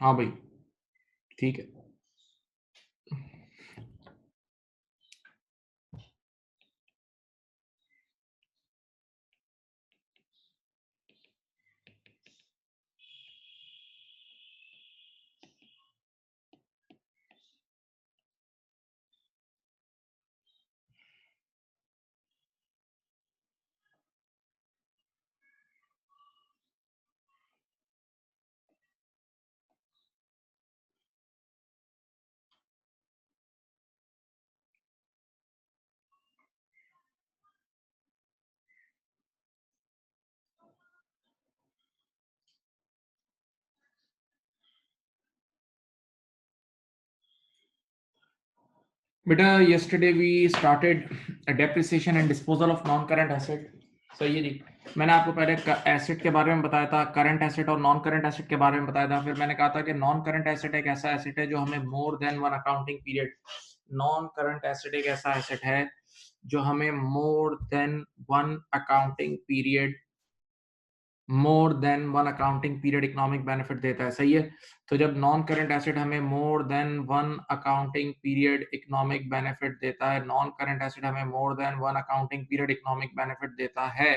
हाँ भाई, ठीक है। बेटा yesterday we started a depreciation and disposal of non current asset. सही है जी। मैंने आपको पहले एसेट के बारे में बताया था, करंट एसेट और नॉन करंट एसेट के बारे में बताया था। फिर मैंने कहा था कि नॉन करंट एसेट एक ऐसा एसेट है जो हमें more than one accounting period, non current asset एक ऐसा एसेट है जो हमें more than one accounting period, more than one accounting period economic benefit देता है। सही है। तो जब नॉन करंट एसेट हमें more than one accounting period economic benefit देता है, नॉन करंट एसेट हमें more than one accounting period economic benefit देता है,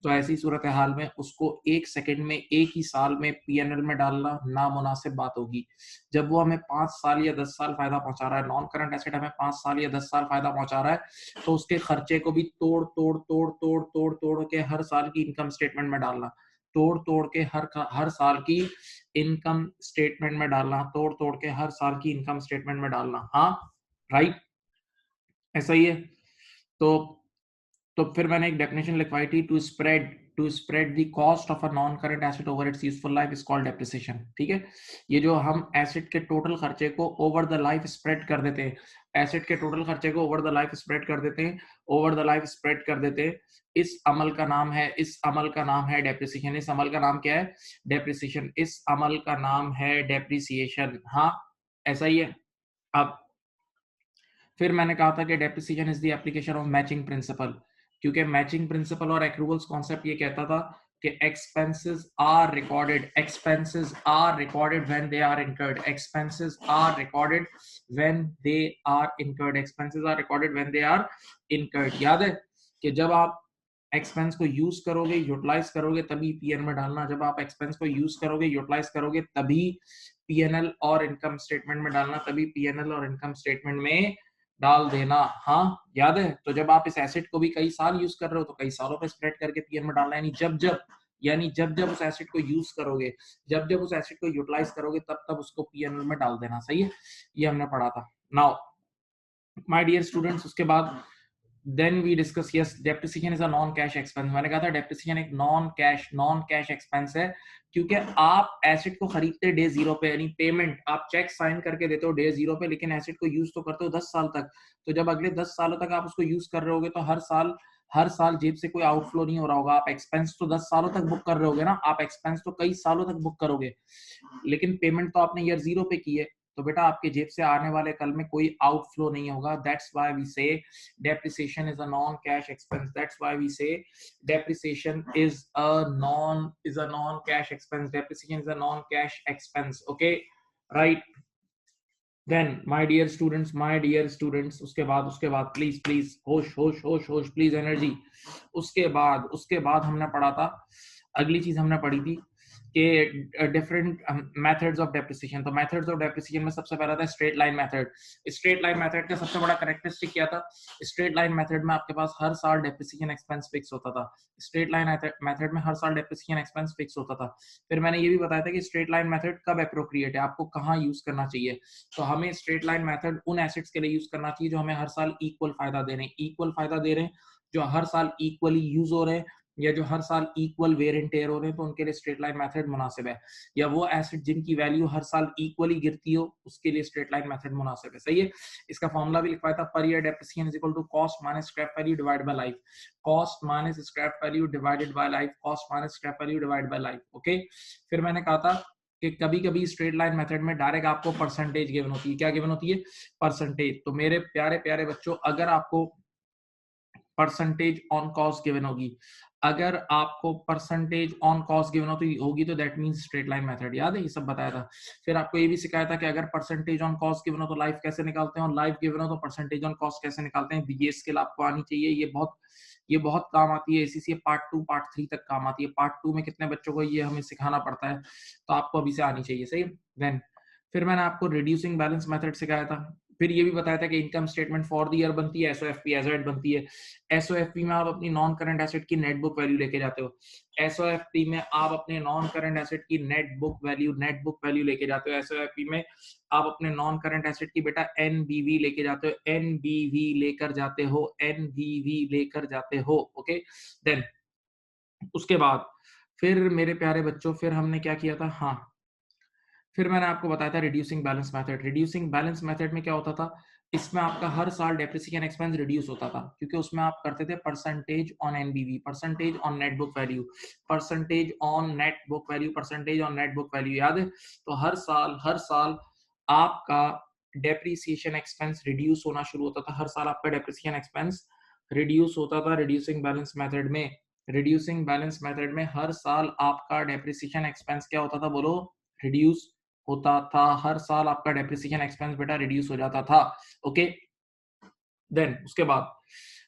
तो ऐसी सूरत हाल में उसको एक सेकंड में, एक ही साल में पीएनएल में डालना नामुनासिब बात होगी। जब वो हमें 5 साल या 10 साल फायदा पहुंचा रहा है, नॉन करंट एसेट हमें 5 साल या 10 साल फायदा पहुंचा रहा है, तो उसके खर्चे को भी तोड़ तोड़ तोड़ तोड़ तोड़ तोड़ के हर साल की इनकम स्टेटमेंट में डालना, तोड़ तोड़ के हर साल की इनकम स्टेटमेंट में डालना, तोड़ तोड़ के हर साल की इनकम स्टेटमेंट में डालना। हाँ, राइट, ऐसा ही है। तो फिर मैंने एक डेफिनेशन लिखवाई थी, to spread the cost of a non current asset over its useful life is called depreciation. ठीक है। ये जो हम एसेट के टोटल खर्चे को ओवर द लाइफ स्प्रेड कर देते हैं, एसेट के टोटल खर्चे को ओवर द लाइफ स्प्रेड कर देते हैं, ओवर द लाइफ स्प्रेड कर देते हैं, इस अमल का नाम है, इस अमल का नाम है डेप्रिसिएशन। इस अमल का नाम क्या है? डेप्रिसिएशन। इस अमल का नाम है डेप्रिसिएशन। हाँ, ऐसा ही है। अब फिर मैंने कहा था कि depreciation is the application of matching principle, क्योंकि मैचिंग प्रिंसिपल और एक्रूवल्स कॉन्सेप्ट ये कहता था कि expenses are recorded, expenses are recorded when they are incurred, expenses are recorded when they are incurred, expenses are recorded when they are incurred. याद है कि जब आप एक्सपेंस को यूज करोगे, यूटिलाइज करोगे, तभी पीएन में डालना। जब आप एक्सपेंस को यूज करोगे, यूटिलाइज करोगे, तभी पीएनएल और इनकम स्टेटमेंट में डालना, तभी पीएनएल और इनकम स्टेटमेंट में डाल देना। हाँ, याद है। तो जब आप इस एसेट को भी कई साल यूज कर रहे हो तो कई सालों पे स्प्रेड करके पीएन में डालना, यानी जब जब उस एसेट को यूज करोगे, जब जब उस एसेट को यूटिलाइज करोगे, तब तब उसको पीएनएल में डाल देना। सही है, ये हमने पढ़ा था। नाउ माय डियर स्टूडेंट्स, उसके बाद then we discuss, yes, depreciation is a non cash expense. मैंने कहा था डेप्रिसिएशन एक नॉन कैश एक्सपेंस है, क्योंकि आप एसेट को खरीदते डे जीरो पे, यानी पेमेंट आप चेक साइन करके देते हो डे जीरो पे, लेकिन एसेट को यूज तो करते हो 10 साल तक। तो जब अगले 10 सालों तक आप उसको यूज कर रहे होगे, तो हर साल जेब से कोई आउटफ्लो नहीं हो रहा होगा। आप एक्सपेंस तो 10 सालों तक बुक कर रहे होगे ना, आप एक्सपेंस तो कई सालों तक बुक करोगे, लेकिन पेमेंट तो आपने ईयर जीरो पे की है, तो बेटा आपके जेब से आने वाले कल में कोई आउटफ्लो नहीं होगा। दैट्स व्हाई वी से depreciation is a non cash expense. That's why we say depreciation is a non cash expense. Depreciation is a non cash expense. Okay, right? Then my dear students, उसके बाद please होश होश होश होश, please energy. उसके बाद हमने पढ़ा था, अगली चीज हमने पढ़ी थी कि डिफरेंट मेथड्स ऑफ डेप्रिसिएशन। तो मेथड्स ऑफ डेप्रिसिएशन में सबसे पहला था straight line method. Straight line method का सबसे बड़ा कैरेक्टरिस्टिक क्या था? स्ट्रेट लाइन मेथड में आपके पास हर साल डेप्रिसिएशन एक्सपेंस फिक्स होता था। स्ट्रेट लाइन मेथड में हर साल डेप्रिसिएशन एक्सपेंस फिक्स होता था। फिर मैंने ये भी बताया था कि स्ट्रेट लाइन मेथड कब अप्रोप्रिएट है, आपको कहाँ यूज करना चाहिए। तो हमें स्ट्रेट लाइन मेथड उन एसेट्स के लिए यूज करना चाहिए जो हमें हर साल इक्वल फायदा दे रहे हैं, इक्वल फायदा दे रहे हैं, जो हर साल इक्वली यूज हो रहे हैं, या जो हर साल इक्वल वेयर एंड टेयर हो रहे हैं, तो उनके लिए स्ट्रेट लाइन मेथड मुनासिब है। या वो एसेट जिनकी वैल्यू हर साल इक्वली गिरती हो, उसके लिए स्ट्रेट लाइन मेथड मुनासिब है। सही है। इसका फॉर्मूला भी लिखवाया था, per year depreciation is equal to cost minus scrap value divided by life, cost minus scrap value divided by life, cost minus scrap value divided by life. Okay. फिर मैंने कहा था कि कभी कभी स्ट्रेट लाइन मेथड में direct आपको percentage given होती है। क्या गिवन होती है? परसेंटेज। तो मेरे प्यारे प्यारे बच्चों, अगर आपको परसेंटेज ऑन कॉस्ट गिवन होगी। अगर आपको परसेंटेज ऑन कॉस्ट गिवन होगी तो that means straight line method, याद है ये सब बताया था। फिर आपको ये भी सिखाया था कि अगर परसेंटेज ऑन कॉस्ट गिवन हो तो लाइफ कैसे निकालते हैं, और लाइफ गिवन हो तो परसेंटेज ऑन कॉस्ट कैसे निकालते हैं। ये स्किल आपको आनी चाहिए, ये बहुत काम आती है। इसी पार्ट 2 पार्ट 3 तक काम आती है। पार्ट 2 में कितने बच्चों को ये हमें सिखाना पड़ता है, तो आपको अभी से आनी चाहिए, सही। देन फिर मैंने आपको रिड्यूसिंग बैलेंस मेथड सिखाया था। फिर ये भी बताया था कि income statement for the year बनती है, एसओएफपी एज एट बनती है। एसओएफपी में आप अपनी नॉन करंट एसेट की नेट बुक वैल्यू लेके जाते हो। एसओएफपी में आप अपने नॉन करंट एसेट की नेट बुक वैल्यू लेके जाते हो। एसओएफपी में आप अपने नॉन करंट एसेट की बेटा एनबीवी लेके जाते हो, एनबीवी लेकर जाते हो, एनबीवी लेकर जाते हो। ओके, देन उसके बाद फिर मेरे प्यारे बच्चों फिर हमने क्या किया था, हाँ फिर मैंने आपको बताया था reducing balance method. Reducing balance method में क्या होता था, इसमें आपका हर साल डेप्रिसिएशन एक्सपेंस रिड्यूस होता था, क्योंकि उसमें आप करते थे percentage on NBV, percentage on net book value, percentage on net book value, percentage on net book value, याद है। तो हर साल आपका डेप्रिसिएशन एक्सपेंस रिड्यूस होना शुरू होता था। हर साल आपका डेप्रिसिएशन एक्सपेंस रिड्यूस होता था रिड्यूसिंग बैलेंस मेथड में। रिड्यूसिंग बैलेंस मेथड में हर साल आपका डेप्रिसिएशन एक्सपेंस क्या होता था, बोलो, रिड्यूस होता था। हर साल आपका डेप्रिसिएशन एक्सपेंस बेटा रिड्यूस हो जाता था। ओके, देन उसके बाद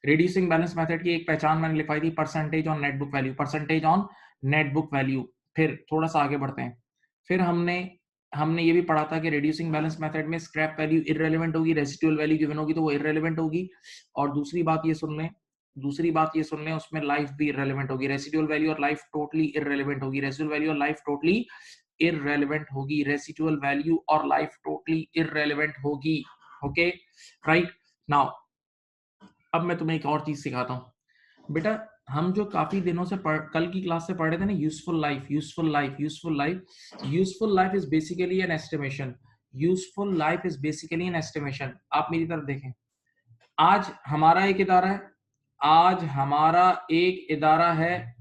रिड्यूसिंग बैलेंस मेथड की एक पहचान मैंने लिखवाई थी, percentage on net book value, percentage on net book value. फिर थोड़ा सा आगे बढ़ते हैं। फिर हमने हमने ये भी पढ़ा था कि रिड्यूसिंग बैलेंस मेथड में स्क्रैप वैल्यू इररेलेवेंट होगी, रेसिडुअल वैल्यू गिवन होगी तो वो इररेलेवेंट होगी। और दूसरी बात ये सुन लें, उसमें लाइफ भी इररेलेवेंट होगी। रेसिडुअल वैल्यू और लाइफ टोटली इररेलेवेंट होगी। रेसिडुअल वैल्यू और लाइफ टोटली इररेलेवेंट होगी। रेसिडुअल वैल्यू और लाइफ टोटली इररेलेवेंट होगी। Okay, right. नाउ अब मैं तुम्हें एक और चीज सिखाता हूँ बेटा। हम जो काफी दिनों से कल की क्लास से पढ़ रहे थे ना, useful life, useful life, useful life, useful life is basically an estimation. Useful life is basically an estimation. आप मेरी तरफ देखें, आज हमारा एक इदारा है, आज हमारा एक इदारा है,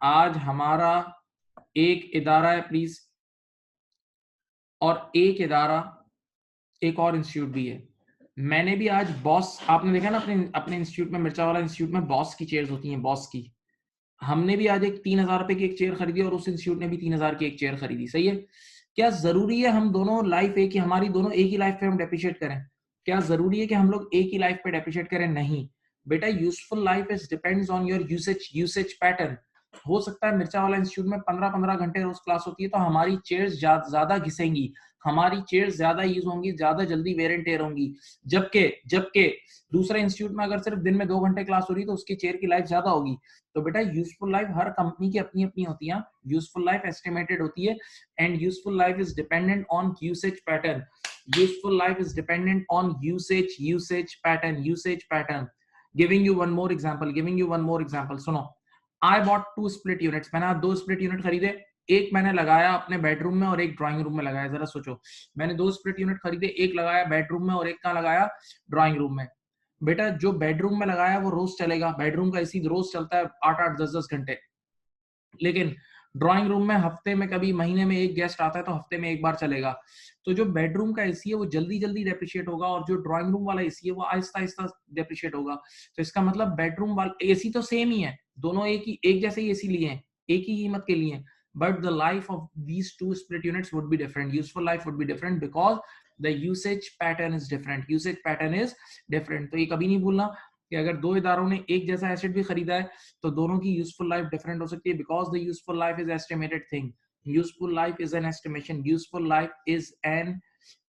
आज हमारा एक इदारा है प्लीज, और एक और इंस्टीट्यूट भी है। मैंने भी आज बॉस, आपने देखा ना अपने अपने इंस्टीट्यूट में, मिर्चा वाला इंस्टीट्यूट में बॉस की चेयर्स होती हैं, बॉस की। हमने भी आज एक 3,000 रुपए की एक चेयर खरीदी और उस इंस्टीट्यूट ने भी 3,000 की एक चेयर खरीदी, सही है। क्या जरूरी है हम दोनों लाइफ एक ही, हमारी दोनों एक ही लाइफ पे हम डेप्रिशिएट करें? क्या जरूरी है कि हम लोग एक ही लाइफ पे डेप्रिशिएट करें? नहीं बेटा, useful life is depends on your usage pattern. हो सकता है मिर्चा वाला इंस्टीट्यूट में 15-15 घंटे रोज क्लास होती है, तो हमारी चेयर्स ज्यादा घिसेंगी, हमारी चेयर्स ज्यादा यूज होंगी, ज्यादा जल्दी वेयर एंड टेयर होंगी। जबकि जबकि दूसरे इंस्टीट्यूट में अगर सिर्फ दिन में 2 घंटे क्लास हो रही है तो उसकी चेयर की लाइफ ज्यादा होगी। तो बेटा यूजफुल लाइफ हर कंपनी की अपनी अपनी होती है, यूजफुल लाइफ एस्टिमेटेड होती है, and useful life is dependent on usage pattern. Useful life is dependent on usage pattern. Giving you one more example, सुनो। आई बॉट 2 स्प्लिट यूनिट्स, मैंने 2 स्प्लिट यूनिट खरीदे। एक मैंने लगाया अपने बेडरूम में और एक ड्राइंग रूम में लगाया। जरा सोचो, मैंने 2 स्प्लिट यूनिट खरीदे, एक लगाया बेडरूम में और एक कहाँ लगाया, ड्राइंग रूम में। बेटा जो बेडरूम में लगाया वो रोज चलेगा, बेडरूम का एसी रोज चलता है 8-8 10-10 घंटे। लेकिन ड्राइंग रूम में हफ्ते में कभी, महीने में एक गेस्ट आता है तो हफ्ते में एक बार चलेगा। तो जो बेडरूम का एसी है वो जल्दी जल्दी डेप्रिशिएट होगा, और जो ड्राइंग रूम वाला एसी है वो आहिस्ता आहिस्ता डेप्रिशिएट होगा। तो इसका मतलब बेडरूम वाला एसी तो सेम ही है, दोनों एक जैसे ही एसी लिए हैं, एक ही कीमत के लिए, but the life of these 2 split units would be different, useful life would be different, because the usage pattern is different. तो ये कभी नहीं भूलना कि अगर 2 इदारों ने एक जैसा एसेट भी खरीदा है तो दोनों की यूजफुल लाइफ डिफरेंट हो सकती है, because the useful life is estimated thing. Useful life is an estimation, useful life is an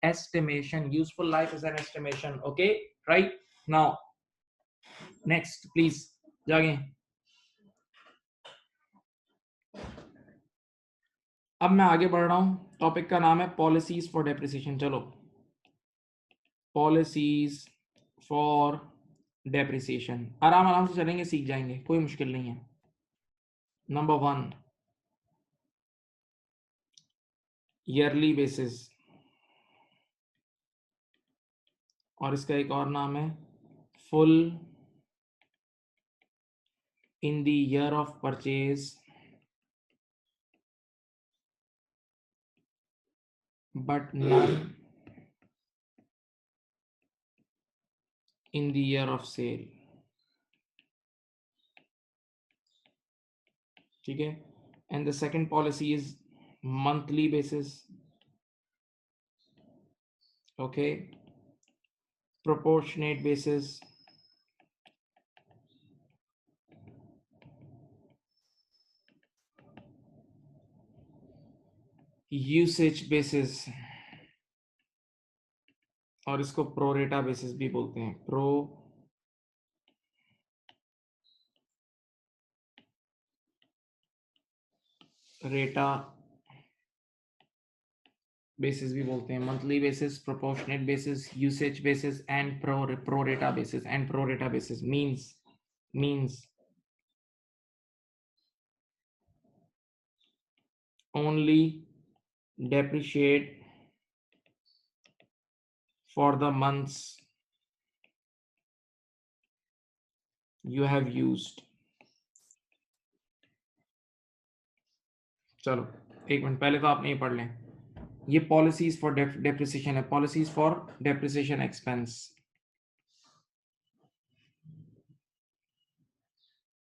estimation, useful life is an estimation. Okay, right now next please जागे। अब मैं आगे बढ़ रहा हूं, टॉपिक का नाम है पॉलिसीज फॉर डेप्रिसिएशन। चलो, पॉलिसीज फॉर डेप्रिसिएशन, आराम आराम से चलेंगे, सीख जाएंगे, कोई मुश्किल नहीं है। नंबर 1, ईयरली बेसिस, और इसका एक और नाम है full in the year of purchase but none in the year of sale। ठीक है, and the second policy is monthly basis, okay, proportionate basis, usage basis, और इसको प्रोरेटा बेसिस भी बोलते हैं, प्रो रेटा बेसिस भी बोलते हैं, monthly basis, proportionate basis, usage basis and pro rata basis. And pro rata basis means only depreciate for the months you have used। चलो एक मिनट, पहले तो आपने ये पढ़ लें, ये पॉलिसीज फॉर डेप्रिसिएशन है, पॉलिसीज फॉर डेप्रिसिएशन एक्सपेंस।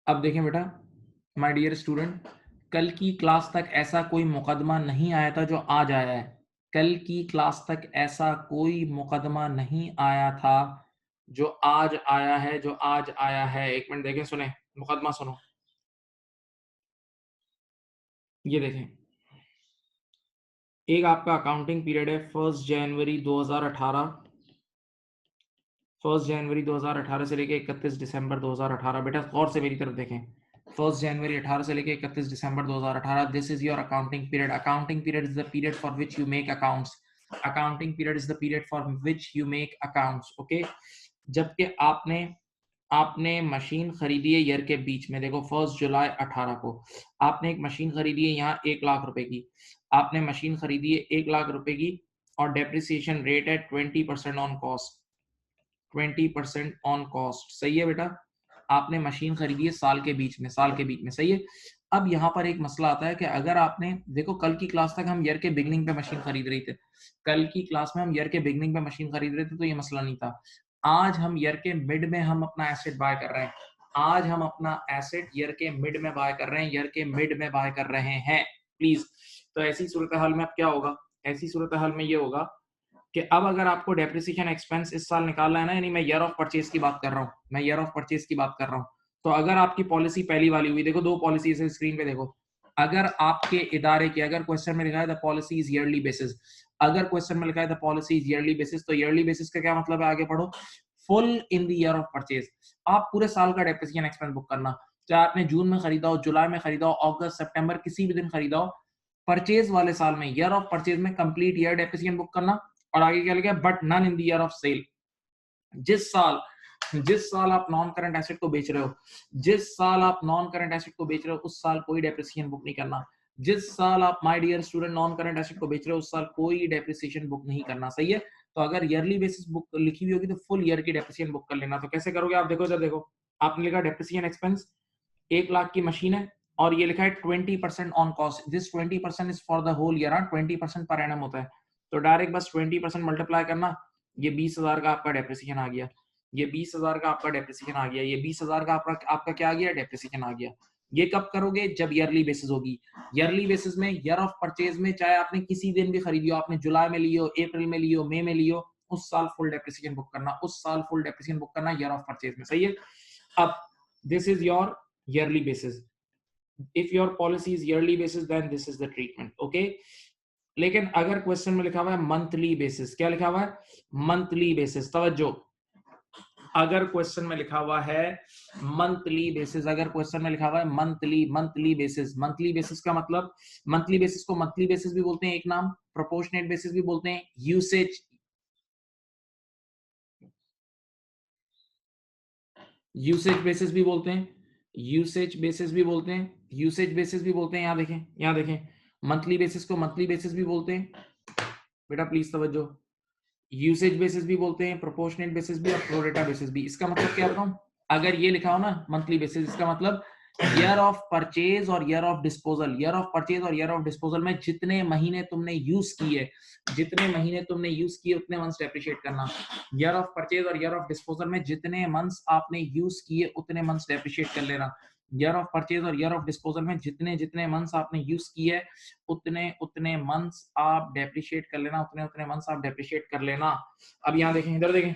अब देखें बेटा, माय डियर स्टूडेंट, कल की क्लास तक ऐसा कोई मुकदमा नहीं आया था जो आज आया है। कल की क्लास तक ऐसा कोई मुकदमा नहीं आया था जो आज आया है, जो आज आया है। एक मिनट देखें, सुने मुकदमा, सुनो ये देखें। एक आपका अकाउंटिंग पीरियड है 1 जनवरी 2018, 1 जनवरी 2018 से लेके 31 दिसंबर 2018। बेटा गौर से मेरी तरफ देखें, 1 जनवरी 18 से लेके 31 दिसंबर 2018, this is your accounting period. Accounting period is the period for which you make accounts. Accounting period is the period for which you make accounts, okay. जबकि आपने मशीन खरीदी है ईयर के बीच में, देखो 1 जुलाई 18 को आपने एक मशीन खरीदी है यहाँ 1 लाख रुपए की, आपने मशीन खरीदी है 1 लाख रुपए की, और डेप्रिसिएशन रेट है 20% ऑन कॉस्ट, 20% ऑन कॉस्ट। सही है बेटा, आपने मशीन खरीदी है साल के बीच में, साल के बीच में, सही है। अब यहाँ पर एक मसला आता है कि अगर आपने, देखो कल की क्लास तक हम ईयर के बिगनिंग पे मशीन खरीद रहे थे, कल की क्लास में हम ईयर के बिगनिंग पे मशीन खरीद रहे थे तो ये मसला नहीं था। आज हम ईयर के मिड में हम अपना एसेट बाय कर रहे हैं, आज हम अपना एसेट ईयर के मिड में बाय कर रहे हैं, ईयर के मिड में बाय कर रहे हैं प्लीज। तो ऐसी सूरत हाल में अब क्या होगा, ऐसी सूरत हाल में ये होगा कि अब अगर आपको डेप्रिसिएशन एक्सपेंस इस साल निकालना है ना, यानी मैं ईयर ऑफ परचेज की बात कर रहा हूँ, मैं ईयर ऑफ परचेज की बात कर रहा हूँ, तो अगर आपकी पॉलिसी पहली वाली हुई, देखो 2 पॉलिसीज है स्क्रीन पे, देखो अगर आपके इदारे की, अगर क्वेश्चन में लिखा है the policy is yearly basis, अगर क्वेश्चन में लिखा है the policy is yearly basis, तो ईयरली बेसिस का क्या मतलब है, आगे पढ़ो, full in the year of purchase. आप पूरे साल का डेप्रिसिएशन एक्सपेंस बुक करना, चाहे आपने जून में खरीदा हो, जुलाई में खरीदा हो, अगस्त सितंबर किसी भी दिन खरीदा हो, परचेज वाले साल में, ईयर ऑफ परचेज में कंप्लीट ईयर डेप्रिसिएशन बुक करना। और आगे क्या लिखा है, but none in the year of sale. जिस साल आप नॉन करंट एसेट को बेच रहे हो, जिस साल आप नॉन करंट एसेट को बेच रहे हो, उस साल कोई डेप्रिसिएशन बुक नहीं करना। जिस साल आप, my dear student, non current asset को बेच रहे हो, उस साल कोई डेप्रिसिएशन बुक नहीं करना, सही है। तो अगर ईयरली बेसिस बुक लिखी हुई होगी तो फुल ईयर की डेप्रिसिएशन बुक कर लेना। तो कैसे करोगे आप, देखो इधर देखो, आपने लिखा डेप्रिसिएशन एक्सपेंस 1 लाख की मशीन है और ये लिखा है 20% on cost, this 20% is for the whole year, 20% पर एनम होता है, तो डायरेक्ट बस 20% मल्टीप्लाई करना, ये 20,000 का आपका डेप्रिसिएशन आ गया, ये 20,000 का आपका डेप्रिसिएशन आ गया, ये 20,000 का आपका क्या आ गया, डेप्रिसिएशन आ गया। ये कब करोगे, जब ईयरली बेसिस होगी। ईयरली बेसिस में ईयर ऑफ परचेज में चाहे आपने किसी दिन भी खरीदी हो, आपने जुलाई में लियो, अप्रैल में लियो, मई में लियो, उस साल फुल डेप्रिसिएशन बुक करना, उस साल फुल डेप्रिसिएशन बुक करना ईयर ऑफ परचेज में, सही है। अब this is your yearly basis. If your policy is yearly basis, then this is the treatment, okay? लेकिन अगर क्वेश्चन में लिखा हुआ है मंथली बेसिस, क्या लिखा हुआ है, मंथली बेसिस, तवज्जो, अगर क्वेश्चन में लिखा हुआ है मंथली बेसिस, अगर क्वेश्चन में लिखा हुआ है मंथली बेसिस, मंथली बेसिस का मतलब, मंथली बेसिस को मंथली बेसिस भी बोलते हैं एक नाम, प्रोपोर्शनेट बेसिस भी बोलते हैं, यूसेज बेसिस भी बोलते हैं, यूसेज बेसिस भी बोलते हैं, यूसेज बेसिस भी बोलते हैं। यहाँ देखें, यहाँ देखें, मंथली बेसिस को मंथली बेसिस भी बोलते हैं, बेटा प्लीज तवज्जो, यूसेज बेसिस भी बोलते हैं, प्रोपोर्शनेट बेसिस भी और प्रोरेटा बेसिस भी। इसका मतलब क्या बताऊं, अगर ये लिखा हो ना मंथली बेसिस, इसका मतलब ईयर ऑफ परचेज और year of disposal, year of purchase और ईयर ऑफ डिस्पोजल में जितने महीने तुमने यूज किए, जितने महीने तुमने यूज किए उतने मंथ्स डेप्रिशिएट करना। ईयर ऑफ परचेज और ईयर ऑफ डिस्पोजल में जितने मंथ्स आपने यूज किए उतने मंथ्स डेप्रिशिएट कर लेना। ईयर ऑफ परचेज और ईयर ऑफ डिस्पोजल में जितने जितने मंथ्स आपने यूज किए है उतने उतने मंथ्स आप डेप्रिशिएट कर लेना, उतने उतने मंथ्स आप डेप्रिशिएट कर लेना। अब यहाँ देखें, इधर देखें,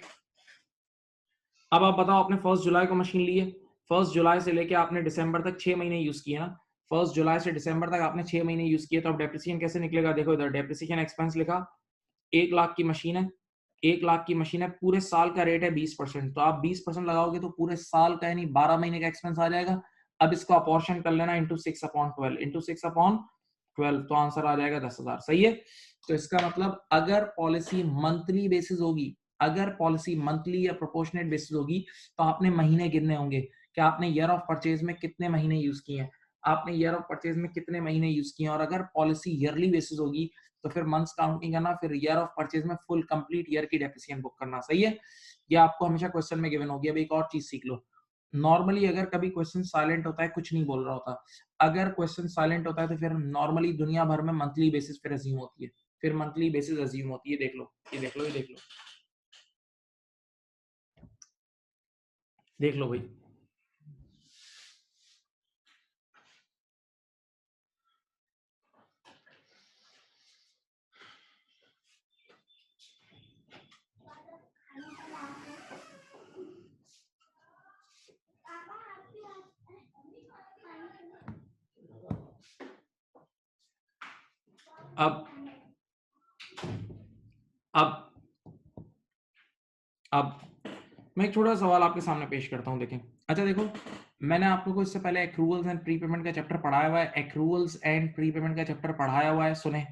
अब आप बताओ आपने 1 जुलाई को मशीन ली है, 1 जुलाई से लेके आपने दिसंबर तक 6 महीने यूज किए ना, 1 जुलाई से दिसंबर तक आपने 6 महीने यूज किए, तो अब डेप्रिसिएशन कैसे निकलेगा? देखो इधर डेप्रिसिएशन एक्सपेंस लिखा, 1 लाख की मशीन है, 1 लाख की मशीन है, पूरे साल का रेट है 20%, तो आप 20% लगाओगे तो पूरे साल का यानी 12 महीने का एक्सपेंस आ जाएगा। अब इसको अपॉर्शन कर लेना इंटू 6/12, इंटू 6/12, तो आंसर आ जाएगा 10,000। सही है। तो इसका मतलब अगर पॉलिसी मंथली बेसिस होगी, अगर पॉलिसी मंथली या प्रोपोर्शनेट बेसिस होगी, तो आपने महीने गिनने होंगे कि आपने ईयर ऑफ परचेज में कितने महीने यूज किए हैं, आपने ईयर ऑफ परचेज में कितने महीने यूज किए हैं। और अगर पॉलिसी ईयरली बेसिस होगी तो फिर मंथ्स काउंट नहीं करना, फिर ईयर ऑफ परचेज में फुल कंप्लीट ईयर की डेप्रिसिएशन बुक करना। सही है। ये आपको हमेशा क्वेश्चन में गिवन होगी। अब एक और चीज सीख लो, नॉर्मली अगर कभी क्वेश्चन साइलेंट होता है, कुछ नहीं बोल रहा होता, अगर क्वेश्चन साइलेंट होता है तो फिर नॉर्मली दुनिया भर में मंथली बेसिस पे अज्यूम होती है, फिर मंथली बेसिस अज्यूम होती है। देख लो, ये देख लो, ये देख लो, देख लो भाई। अब अब अब मैं एक छोटा सवाल आपके सामने पेश करता हूं, देखें। अच्छा देखो, मैंने आप लोगों को इससे पहले एक्रूवल्स एंड प्रीपेमेंट का चैप्टर पढ़ाया हुआ है, एक्रूवल्स एंड प्रीपेमेंट का चैप्टर पढ़ाया हुआ है, सुने।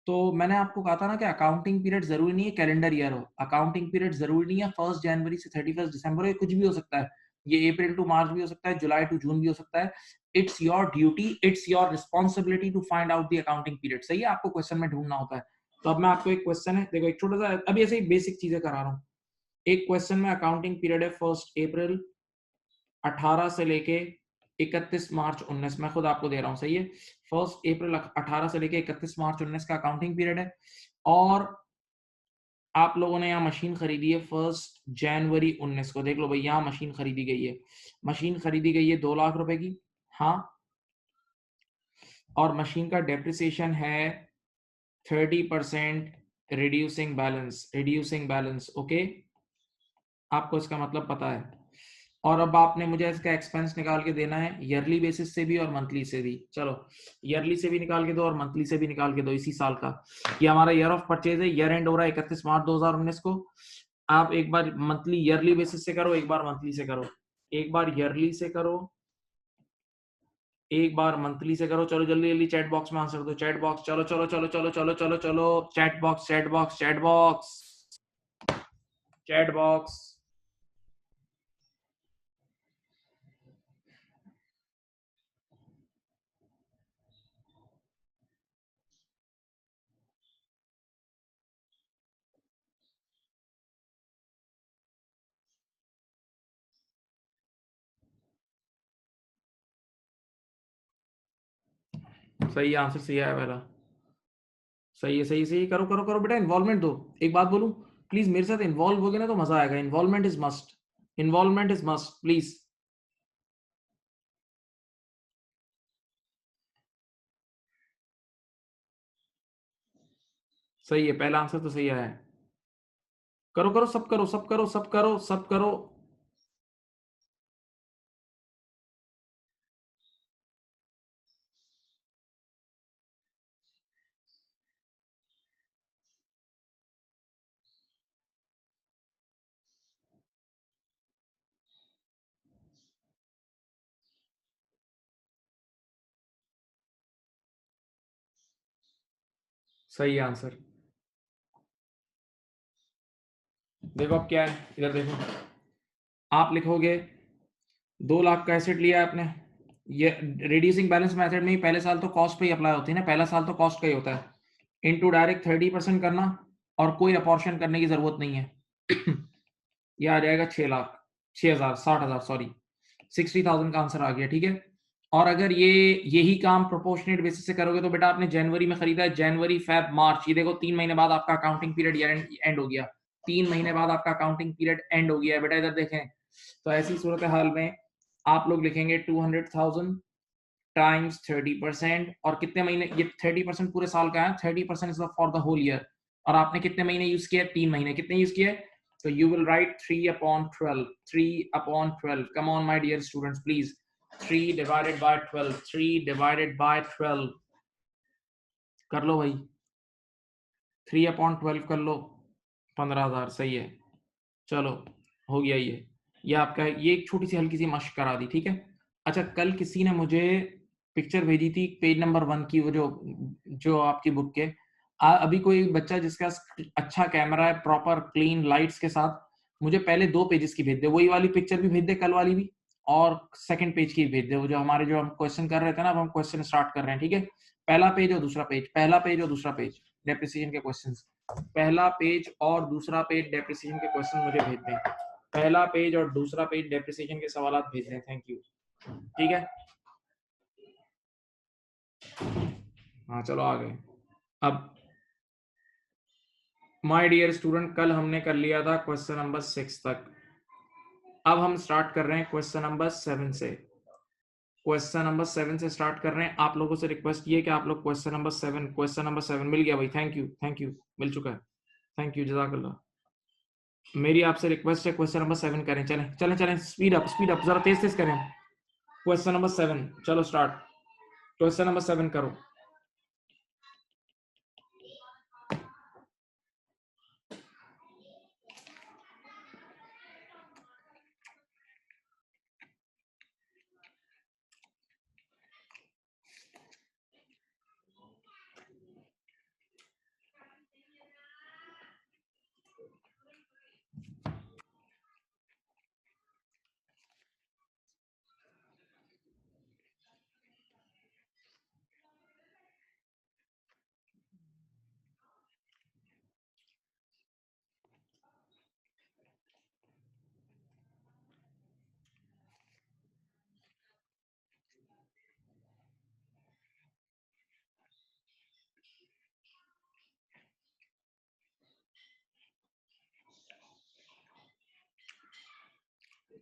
तो मैंने आपको कहा था ना कि अकाउंटिंग पीरियड जरूरी नहीं है कैलेंडर ईयर हो, अकाउंटिंग पीरियड जरूरी नहीं है 1 जनवरी से 31 दिसंबर हो, ये कुछ भी हो सकता है, ये अप्रैल टू मार्च भी हो सकता है, जुलाई टू जून भी हो सकता है। It's your duty, it's your responsibility to find out the accounting period. सही है, आपको क्वेश्चन में ढूंढना होता है। तो अब मैं आपको एक क्वेश्चन है, देखो एक छोटा सा, अभी ऐसे ही बेसिक चीजें करा रहा हूँ। एक क्वेश्चन में अकाउंटिंग पीरियड है 1 अप्रैल 18 से लेके 31 मार्च 19, मैं खुद आपको दे रहा हूं। सही है, 1 अप्रैल 18 से लेके 31 मार्च 19 का अकाउंटिंग पीरियड है। और आप लोगों ने यहाँ मशीन खरीदी है 1 जनवरी 19 को, देख लो भाई यहाँ मशीन खरीदी गई है, मशीन खरीदी गई है 2 लाख रुपए की। हाँ, और मशीन का डेप्रिसिएशन है 30% reducing balance, reducing balance. Okay, आपको इसका मतलब पता है। और अब आपने मुझे इसका एक्सपेंस निकाल के देना है ईयरली बेसिस से भी और मंथली से भी। चलो, ईयरली से भी निकाल के दो और मंथली से भी निकाल के दो इसी साल का। ये हमारा ईयर ऑफ परचेज है, ईयर एंड हो रहा है 31 मार्च 2019 को। आप एक बार मंथली ईयरली बेसिस से करो, एक बार मंथली से करो, एक बार ईयरली से करो, एक बार मंथली से करो। चलो जल्दी जल्दी चैट बॉक्स में आंसर दो, चैट बॉक्स, चलो चलो चलो चलो चलो चलो चलो, chat box, chat box, chat box, chat box. सही आंसर सही आया पहला। सही है, सही सही, करो करो करो बेटा, इन्वॉल्वमेंट दो। एक बात बोलूं, प्लीज मेरे साथ इन्वॉल्व होगे ना तो मजा आएगा। Involvement is must, involvement is must please. सही है, पहला आंसर तो सही आया है। करो करो, सब करो, सब करो, सब करो, सब करो। सही आंसर। देखो अब क्या है, इधर देखो, आप लिखोगे 2 लाख का एसेट लिया आपने, ये रिड्यूसिंग बैलेंस मेथड में ही पहले साल तो कॉस्ट पे ही अप्लाई होती है ना, पहला साल तो कॉस्ट का ही होता है। इनटू डायरेक्ट 30% करना, और कोई अपॉर्शन करने की जरूरत नहीं है। ये आ जाएगा 6 लाख, 6,000, 60,000, सॉरी 60,000 का आंसर आ गया। ठीक है। और अगर ये यही काम प्रोपोर्शनेट बेसिस से करोगे तो बेटा आपने जनवरी में खरीदा है, जनवरी फेब मार्च, ये देखो 3 महीने बाद आपका अकाउंटिंग पीरियड एंड हो गया, 3 महीने बाद आपका अकाउंटिंग पीरियड एंड हो गया है बेटा, इधर देखें। तो ऐसी सूरत हाल में आप लोग लिखेंगे 200,000 टाइम्स 30%, और कितने महीने, ये 30% पूरे साल का है, 30% is for the whole year, और आपने कितने महीने यूज किया? 3 महीने। कितने यूज किए? तो you will write 3/12, 3/12। Come on my dear students please, 3 divided by 12, 3 divided by 12 कर लो भाई, 3/12 कर लो, 15,000 सही है। चलो हो गया ये आपका, ये एक छोटी सी हल्की सी मशक करा दी, ठीक है। अच्छा, कल किसी ने मुझे पिक्चर भेजी थी पेज नंबर 1 की, वो जो जो आपकी बुक के, अभी कोई बच्चा जिसका अच्छा कैमरा है, प्रॉपर क्लीन लाइट्स के साथ, मुझे पहले 2 पेजेस की भेज दे, वही वाली पिक्चर भी भेज दे कल वाली भी, और सेकंड पेज की भेज दे, वो जो हमारे जो हम क्वेश्चन कर रहे थे ना, अब हम क्वेश्चन स्टार्ट कर रहे हैं, ठीक है। पहला पेज और दूसरा पेज, पहला पेज और दूसरा पेज डेप्रिसिएशन के क्वेश्चंस, पहला पेज और दूसरा पेज डेप्रिसिएशन के क्वेश्चन मुझे भेज दें, पहला पेज और दूसरा पेज डेप्रिसिएशन के सवाल भेज दें, थैंक यू, ठीक है। हाँ चलो आ गए। अब माय डियर स्टूडेंट, कल हमने कर लिया था क्वेश्चन नंबर 6 तक, अब हम स्टार्ट कर रहे हैं क्वेश्चन नंबर 7 से, क्वेश्चन नंबर 7 से स्टार्ट कर रहे हैं। आप लोगों से रिक्वेस्ट ये कि आप लोग क्वेश्चन नंबर 7 मिल गया भाई, थैंक यू मिल चुका है, थैंक यू जज़ाकल्लाह। मेरी आपसे रिक्वेस्ट है क्वेश्चन नंबर 7 करें, चलें चलें चलें, स्पीड अप जरा तेज तेज करें। क्वेश्चन नंबर 7, चलो स्टार्ट, क्वेश्चन नंबर 7 करो।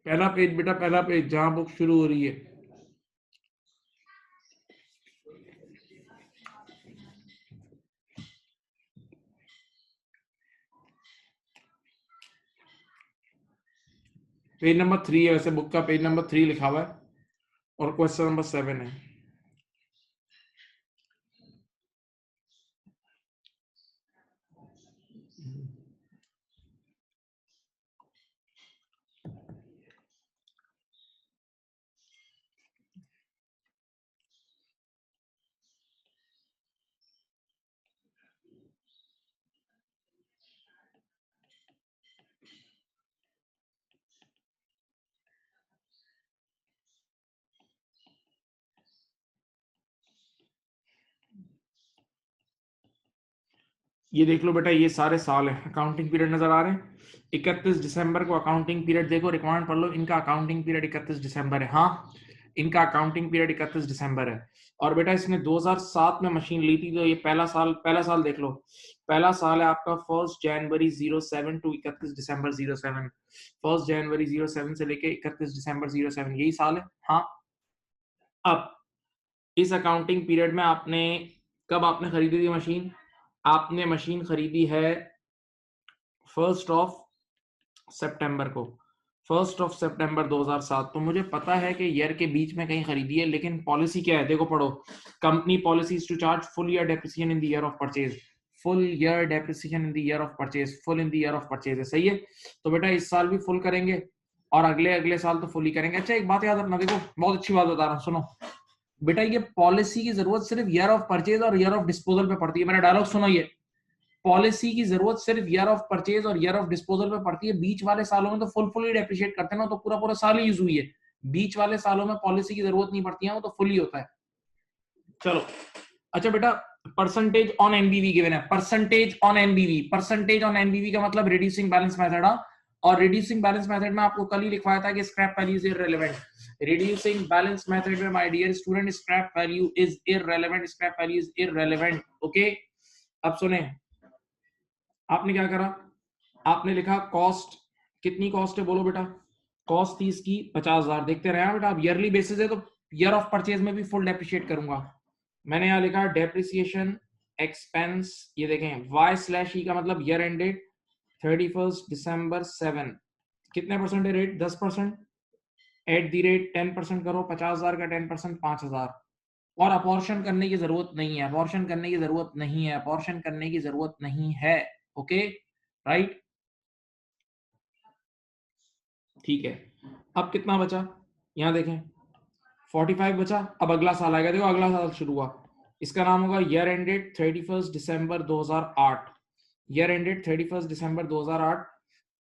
पहला पेज बेटा, पहला पेज जहां बुक शुरू हो रही है, पेज नंबर 3 है, वैसे बुक का पेज नंबर 3 लिखा हुआ है, और क्वेश्चन नंबर 7 है। ये देख लो बेटा, ये सारे साल है, अकाउंटिंग पीरियड नजर आ रहे हैं, 31 दिसंबर को अकाउंटिंग पीरियड, देखो रिकॉर्ड पढ़ लो, इनका अकाउंटिंग पीरियड 31 दिसंबर है, हाँ इनका अकाउंटिंग पीरियड 31 दिसंबर है। और बेटा इसने 2007 में मशीन ली थी, तो ये पहला साल देख लो, पहला साल है आपका 1 जनवरी 07 टू 31 दिसंबर 07, 1 जनवरी 07 से लेके 31 दिसंबर 07, यही साल है, हाँ। अब इस अकाउंटिंग पीरियड में आपने, कब आपने खरीदी थी मशीन? आपने मशीन खरीदी है 1 सितंबर को, 1 सितंबर 2007, तो मुझे पता है कि ईयर के बीच में कहीं खरीदी है, लेकिन पॉलिसी क्या है देखो पढ़ो, company policy to charge full year depreciation in the year of purchase, full year depreciation in the year of purchase, full in the year of purchase है, सही है। तो बेटा इस साल भी फुल करेंगे, और अगले अगले साल तो फुल ही करेंगे। अच्छा एक बात याद रखना, देखो बहुत अच्छी बात बता रहा हूँ, सुनो बेटा, ये पॉलिसी की जरूरत सिर्फ ईयर ऑफ परचेज और ईयर ऑफ डिस्पोजल पे पड़ती है, मेरा डायलॉग सुनो, ये पॉलिसी की जरूरत सिर्फ ईयर ऑफ परचेज और ईयर ऑफ डिस्पोजल पे पड़ती है, बीच वाले सालों में तो फुल ही डेप्रिशिएट करते हैं ना, तो पूरा पूरा साल ही यूज हुई है, बीच वाले सालों में पॉलिसी की जरूरत नहीं पड़ती है, वो तो फुल ही होता है। चलो अच्छा बेटा, परसेंटेज ऑन एनबीवी गिवन है, परसेंटेज ऑन एनबीवी का मतलब रिड्यूसिंग बैलेंस मेथड, और रिड्यूसिंग बैलेंस मेथड में आपको कल ही लिखवाया था कि scrap value is irrelevant, reducing balance method में my dear student scrap value is irrelevant, scrap value is irrelevant, okay. अब सुने, आपने क्या करा, आपने लिखा कॉस्ट, कितनी कॉस्ट है बोलो बेटा, कॉस्ट थी इसकी 50,000। देखते रहे बेटा, अब ईयरली बेसिस है तो ईयर ऑफ परचेज में भी फुल डेप्रिशिएट करूंगा। मैंने यहाँ लिखा डेप्रिसिएशन एक्सपेंस, ये देखें y/e का मतलब ईयर एंडेड 31 दिसंबर 7, कितने परसेंट है रेट? 10%। एट दी रेट 10% करो, 50,000 का 10% 5,000। और अपॉर्शन करने की जरूरत नहीं है, अपॉर्शन करने की जरूरत नहीं है, अपॉर्शन करने की जरूरत नहीं है। ओके राइट, ठीक है। अब कितना बचा यहाँ देखें, 45 बचा। अब अगला साल आएगा, देखो अगला साल शुरू हुआ, इसका नाम होगा year ended 31 December 2008। Year ended 31 December 2008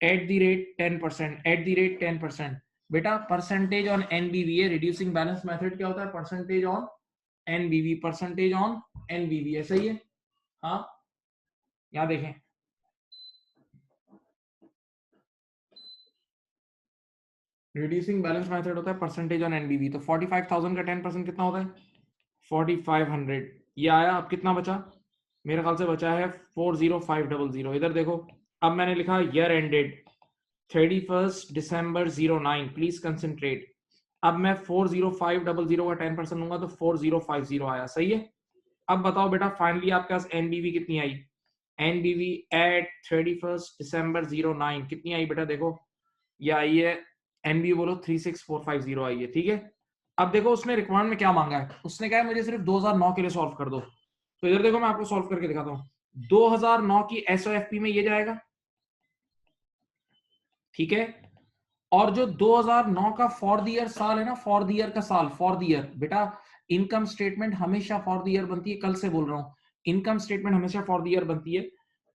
at the rate 10%, at the rate 10%। बेटा परसेंटेज ऑन एनबीवी है, रिड्यूसिंग बैलेंस मेथड क्या होता है? Percentage on NBV, percentage on एनबीवी, ऐसा ही है। हाँ यहाँ देखें, रिड्यूसिंग बैलेंस मेथड होता है परसेंटेज ऑन एनबीवी। तो 45,000 का 10% कितना होता है? 4500। ये आया। अब कितना बचा? मेरे ख्याल से बचा है 40500। इधर देखो, अब मैंने लिखा year ended 31 December 09, please concentrate. अब मैं 40500 का 10% लूंगा तो 4050 आया, सही है। अब बताओ बेटा फाइनली आपके पास एनबीवी कितनी आई? एनबीवी एट 31 दिसंबर 09 कितनी आई बेटा? देखो ये आई है, एनबी बोलो 36450 आई है, ठीक है। अब देखो उसने रिक्वायरमेंट में क्या मांगा है, उसने कहा है मुझे सिर्फ 2009 के लिए सॉल्व कर दो। तो इधर देखो मैं आपको सॉल्व करके दिखाता हूं। 2009 की एसओएफपी में ये जाएगा, ठीक है। और जो 2009 का फॉर द ईयर साल है ना, फॉर द ईयर का साल, फॉर द ईयर बेटा, इनकम स्टेटमेंट हमेशा फॉर द ईयर बनती है, कल से बोल रहा हूं, इनकम स्टेटमेंट हमेशा फॉर द ईयर बनती है।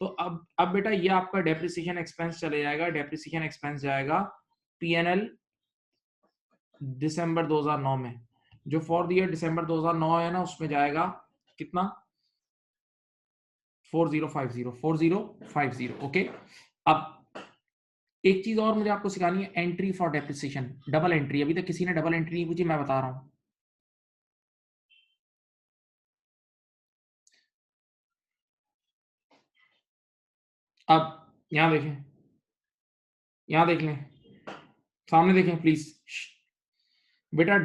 तो अब बेटा ये आपका डेप्रिसिएशन एक्सपेंस चले जाएगा, डेप्रिसिएशन एक्सपेंस जाएगा पीएनएल दिसंबर 2009 में। जो फॉर द ईयर दिसंबर 2009 है ना, उसमें जाएगा कितना? 4050, 4050। अब एक चीज और मुझे आपको सिखानी है, entry for depreciation, double entry. अभी तक किसी ने डबल एंट्री नहीं पूछी, मैं बता रहा हूं। अब यहां देखें, यहां देख लें, सामने देखें प्लीज बेटा।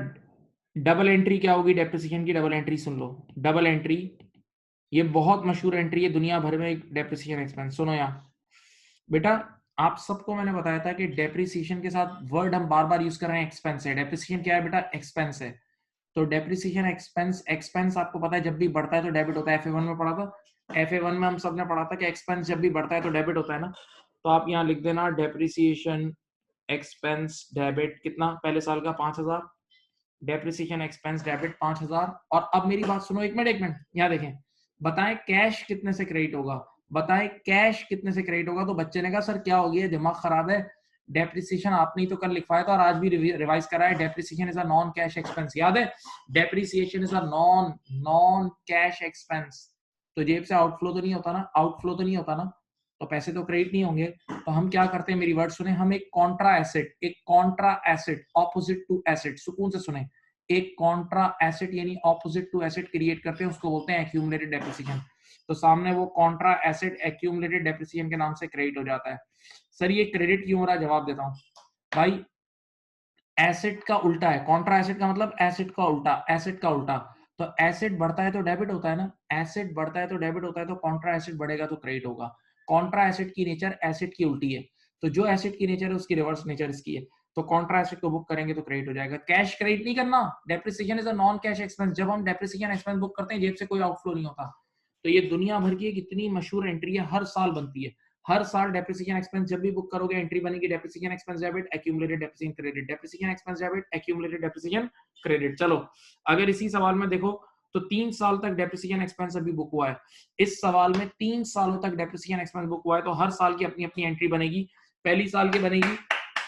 डबल एंट्री क्या होगी डेप्रिसिएशन की? डबल एंट्री सुन लो, डबल एंट्री ये बहुत मशहूर एंट्री है दुनिया भर में, एक डेप्रिसिएशन एक्सपेंस। सुनो यहाँ बेटा, आप सबको मैंने बताया था कि डेप्रिसिएशन के साथ वर्ड हम बार बार यूज कर रहे हैं, एक्सपेंस है। डेप्रिसिएशन क्या है बेटा? एक्सपेंस है। तो डेप्रिसिएशन एक्सपेंस, एक्सपेंस आपको पता है जब भी बढ़ता है तो डेबिट होता है। FA1 में पढ़ा था, FA1 में हम सब ने पढ़ा था कि एक्सपेंस जब भी बढ़ता है तो डेबिट होता है ना। तो आप यहाँ लिख देना डेप्रिसिएशन एक्सपेंस डेबिट, कितना पहले साल का? 5,000। Depreciation expense debit 5,000। और अब मेरी बात सुनो, एक मिनट एक मिनट, यहाँ देखें, बताएं कैश कितने से क्रेडिट होगा? बताएं कैश कितने से क्रेडिट होगा? तो बच्चे ने कहा सर क्या हो गया, दिमाग खराब है, डेप्रिसिएशन आपने ही तो कल लिखवाया था और आज भी रिवाइज करा है। Depreciation is a non cash expense, याद है? Depreciation is a non non cash expense. तो जेब से आउटफ्लो तो नहीं होता ना, आउटफ्लो तो नहीं होता ना, तो पैसे तो क्रेडिट नहीं होंगे। तो हम क्या करते हैं, मेरी वर्ड सुने, हम एक कॉन्ट्रा एसेट, एक contra asset opposite to asset, सुकून से सुने, एक कॉन्ट्रा एसेट यानी ऑपोजिट टू एसेट क्रिएट करते हैं, उसको बोलते हैं एक्यूमुलेटेड डेप्रिसिएशन। तो सामने वो कॉन्ट्रा एसेट एक्यूमुलेटेड डेप्रिसिएशन के नाम से क्रेडिट हो जाता है। सर ये क्रेडिट क्यों हो रहा है? जवाब देता हूं भाई, एसेट का उल्टा है, कॉन्ट्रा एसेट का मतलब एसेट का उल्टा, एसेट का उल्टा। तो एसेट बढ़ता है तो डेबिट होता है ना, एसेट बढ़ता है तो डेबिट होता है, तो कॉन्ट्रा एसेट बढ़ेगा तो क्रेडिट होगा। कॉन्ट्रा एसेट की नेचर एसेट की उल्टी है, तो जो एसेट की नेचर है उसकी रिवर्स नेचर इसकी है। तो कॉन्ट्रा एसेट को बुक करेंगे तो क्रेडिट हो जाएगा, कैश क्रेडिट नहीं करना। Depreciation is a non cash expense. जब हम डेप्रिसिएशन एक्सपेंस बुक करते हैं जेब से कोई आउटफ्लो नहीं होता। तो ये दुनिया भर की एक इतनी मशहूर एंट्री है, हर साल बनती है। हर साल डेप्रिसिएशन एक्सपेंस जब भी बुक करोगे एंट्री बनेगी depreciation expense debit accumulated depreciation credit, depreciation expense debit accumulated depreciation credit. चलो अगर इसी सवाल में देखो तो 3 साल तक डेप्रिसिएशन एक्सपेंस अभी बुक हुआ है। इस सवाल में 3 सालों तक डेप्रिसिएशन एक्सपेंस बुक हुआ है, तो हर साल की अपनी अपनी एंट्री बनेगी। पहली साल की बनेगी,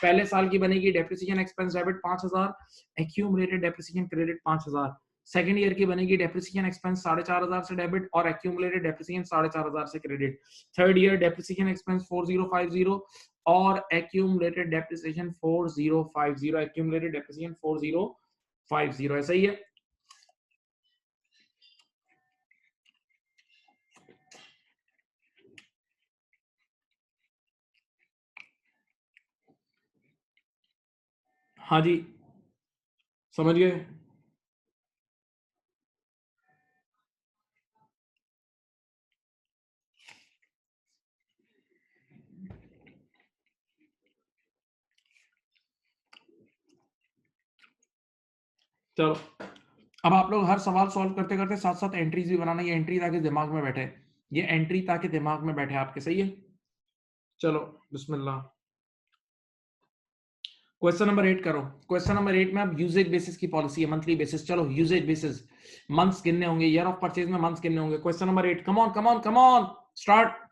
पहले साल की बनेगी depreciation expense debit 5,000, accumulated depreciation credit 5,000। Second year की बनेगी डेप्रिसिएशन एक्सपेंस 4,500 से डेबिट और एक्यूमुलेटेड डेप्रिसिएशन 4,500 से credit. Third year depreciation expense 4050 और एक्यूमुलेटेड डेप्रिसिएशन 4050, एक्यूमुलेटेड डेप्रिसिएशन 4050, ऐसा ही है। हाँ जी, समझ गए। चलो, अब आप लोग हर सवाल सॉल्व करते करते साथ साथ एंट्रीज भी बनाना। ये एंट्री ताकि दिमाग में बैठे, ये एंट्री ताकि दिमाग में बैठे आपके, सही है। चलो बिस्मिल्लाह। क्वेश्चन नंबर 8 करो। क्वेश्चन नंबर 8 में अब यूजेज बेसिस की पॉलिसी है, मंथली बेसिस। चलो यूजेज बेसिस, मंथ्स गिनने होंगे, ईयर ऑफ परचेज में मंथ्स गिनने होंगे। Question number 8, come on come on come on, start.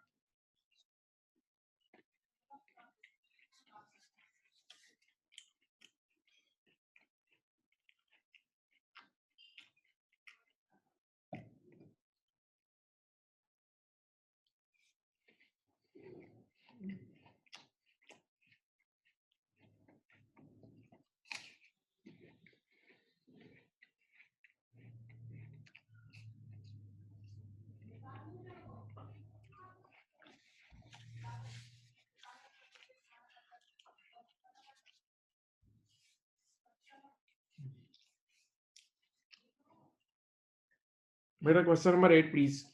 बेटा क्वेश्चन नंबर 8 प्लीज।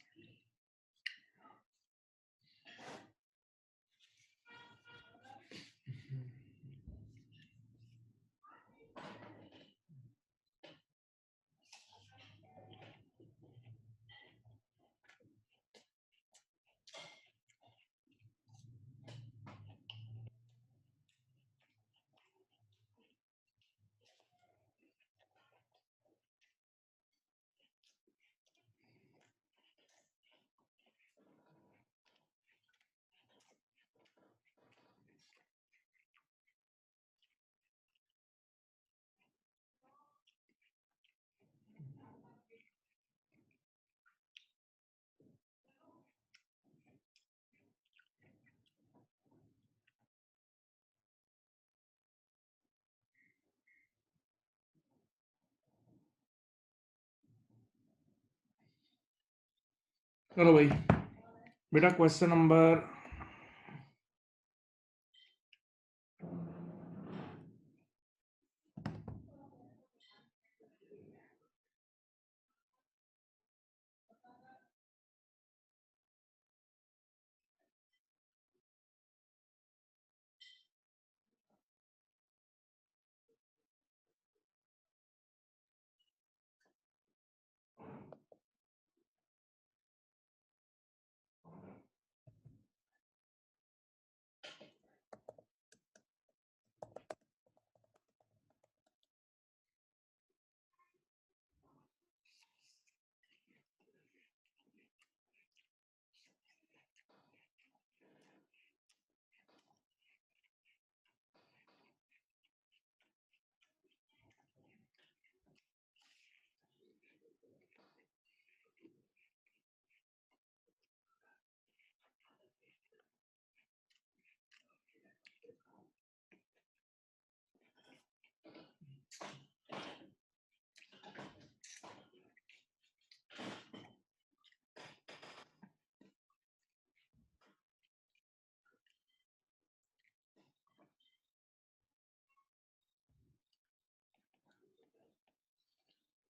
चलो भाई, बेटा क्वेश्चन नंबर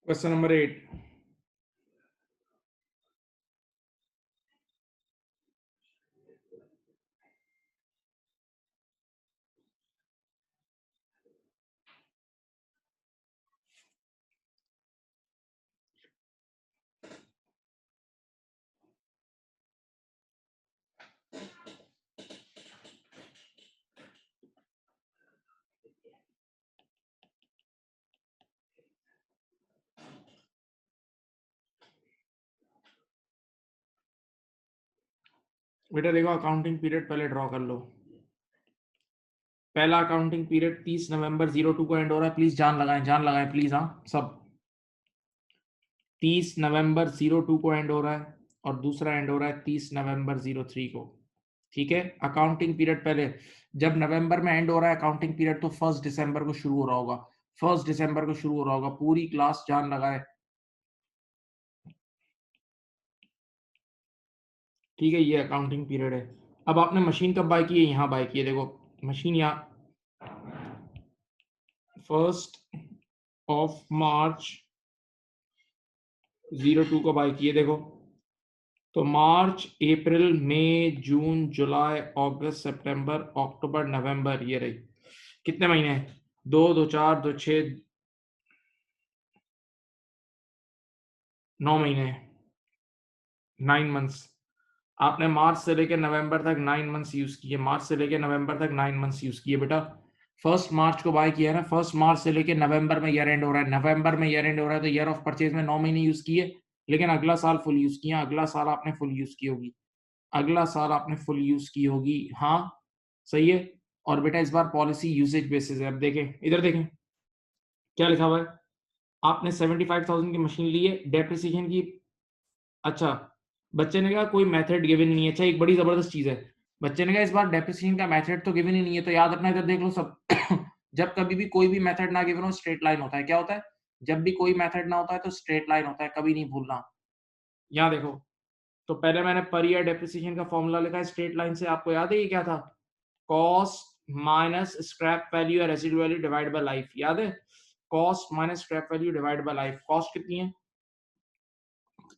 क्वेश्चन नंबर 8। बेटा देखो, अकाउंटिंग पीरियड पहले ड्रॉ कर लो। पहला अकाउंटिंग पीरियड 30 नवंबर 02 को एंड हो रहा है। प्लीज जान लगाएं प्लीज। हाँ सब, 30 नवंबर 02 को एंड हो रहा है और दूसरा एंड हो रहा है 30 नवंबर 03 को। ठीक है, अकाउंटिंग पीरियड पहले, जब नवंबर में एंड हो रहा है अकाउंटिंग पीरियड तो 1 दिसंबर को शुरू हो रहा होगा। 1 दिसंबर को शुरू हो रहा होगा। पूरी क्लास जान लगाए। ठीक है, ये अकाउंटिंग पीरियड है। अब आपने मशीन कब बाय की है? यहाँ बाय की है। देखो मशीन यहाँ 1 मार्च 02 को बाय किए। देखो तो मार्च, अप्रैल, मई, जून, जुलाई, अगस्त, सितंबर, अक्टूबर, नवंबर, ये रही कितने महीने हैं? 2 2 4 2 6 9 महीने, 9 मंथ्स। आपने मार्च से लेकर नवंबर तक 9 मंथ्स यूज किए, मार्च से लेकर नवंबर तक 9 मंथ्स यूज किए बेटा। 1 मार्च को बाय किया है ना, 1 मार्च से लेकर नवंबर में ईयर एंड हो रहा है, नवंबर में ईयर एंड हो रहा है, तो ईयर ऑफ परचेज में 9 महीने यूज किए, लेकिन अगला साल फुल यूज किया, अगला साल आपने फुल यूज की होगी, अगला साल आपने फुल यूज की होगी। हाँ सही है। और बेटा इस बार पॉलिसी यूसेज बेसिस है। अब देखें, इधर देखें क्या लिखा हुआ है। आपने 75,000 की मशीन ली है, डेप्रिसिएशन की। अच्छा, बच्चे ने कहा कोई मेथड गिवन नहीं है। अच्छा, एक बड़ी जबरदस्त चीज है, बच्चे ने कहा इस बार डेप्रिसिएशन का मेथड तो गिवन ही नहीं है, तो याद रखना, इधर देख लो सब। जब कभी भी कोई भी मेथड ना गिवन हो, स्ट्रेट लाइन होता है। क्या होता है? जब भी कोई मेथड ना होता है तो स्ट्रेट लाइन होता है, कभी नहीं भूलना। यहाँ देखो, तो पहले मैंने पर ईयर डेप्रिसिएशन का फॉर्मूला लिखा है स्ट्रेट लाइन से। आपको याद है ये क्या था? कॉस्ट माइनस स्क्रैप वैल्यू या residual value divide by life. याद है? Cost minus scrap value divide by life. Cost कितनी है?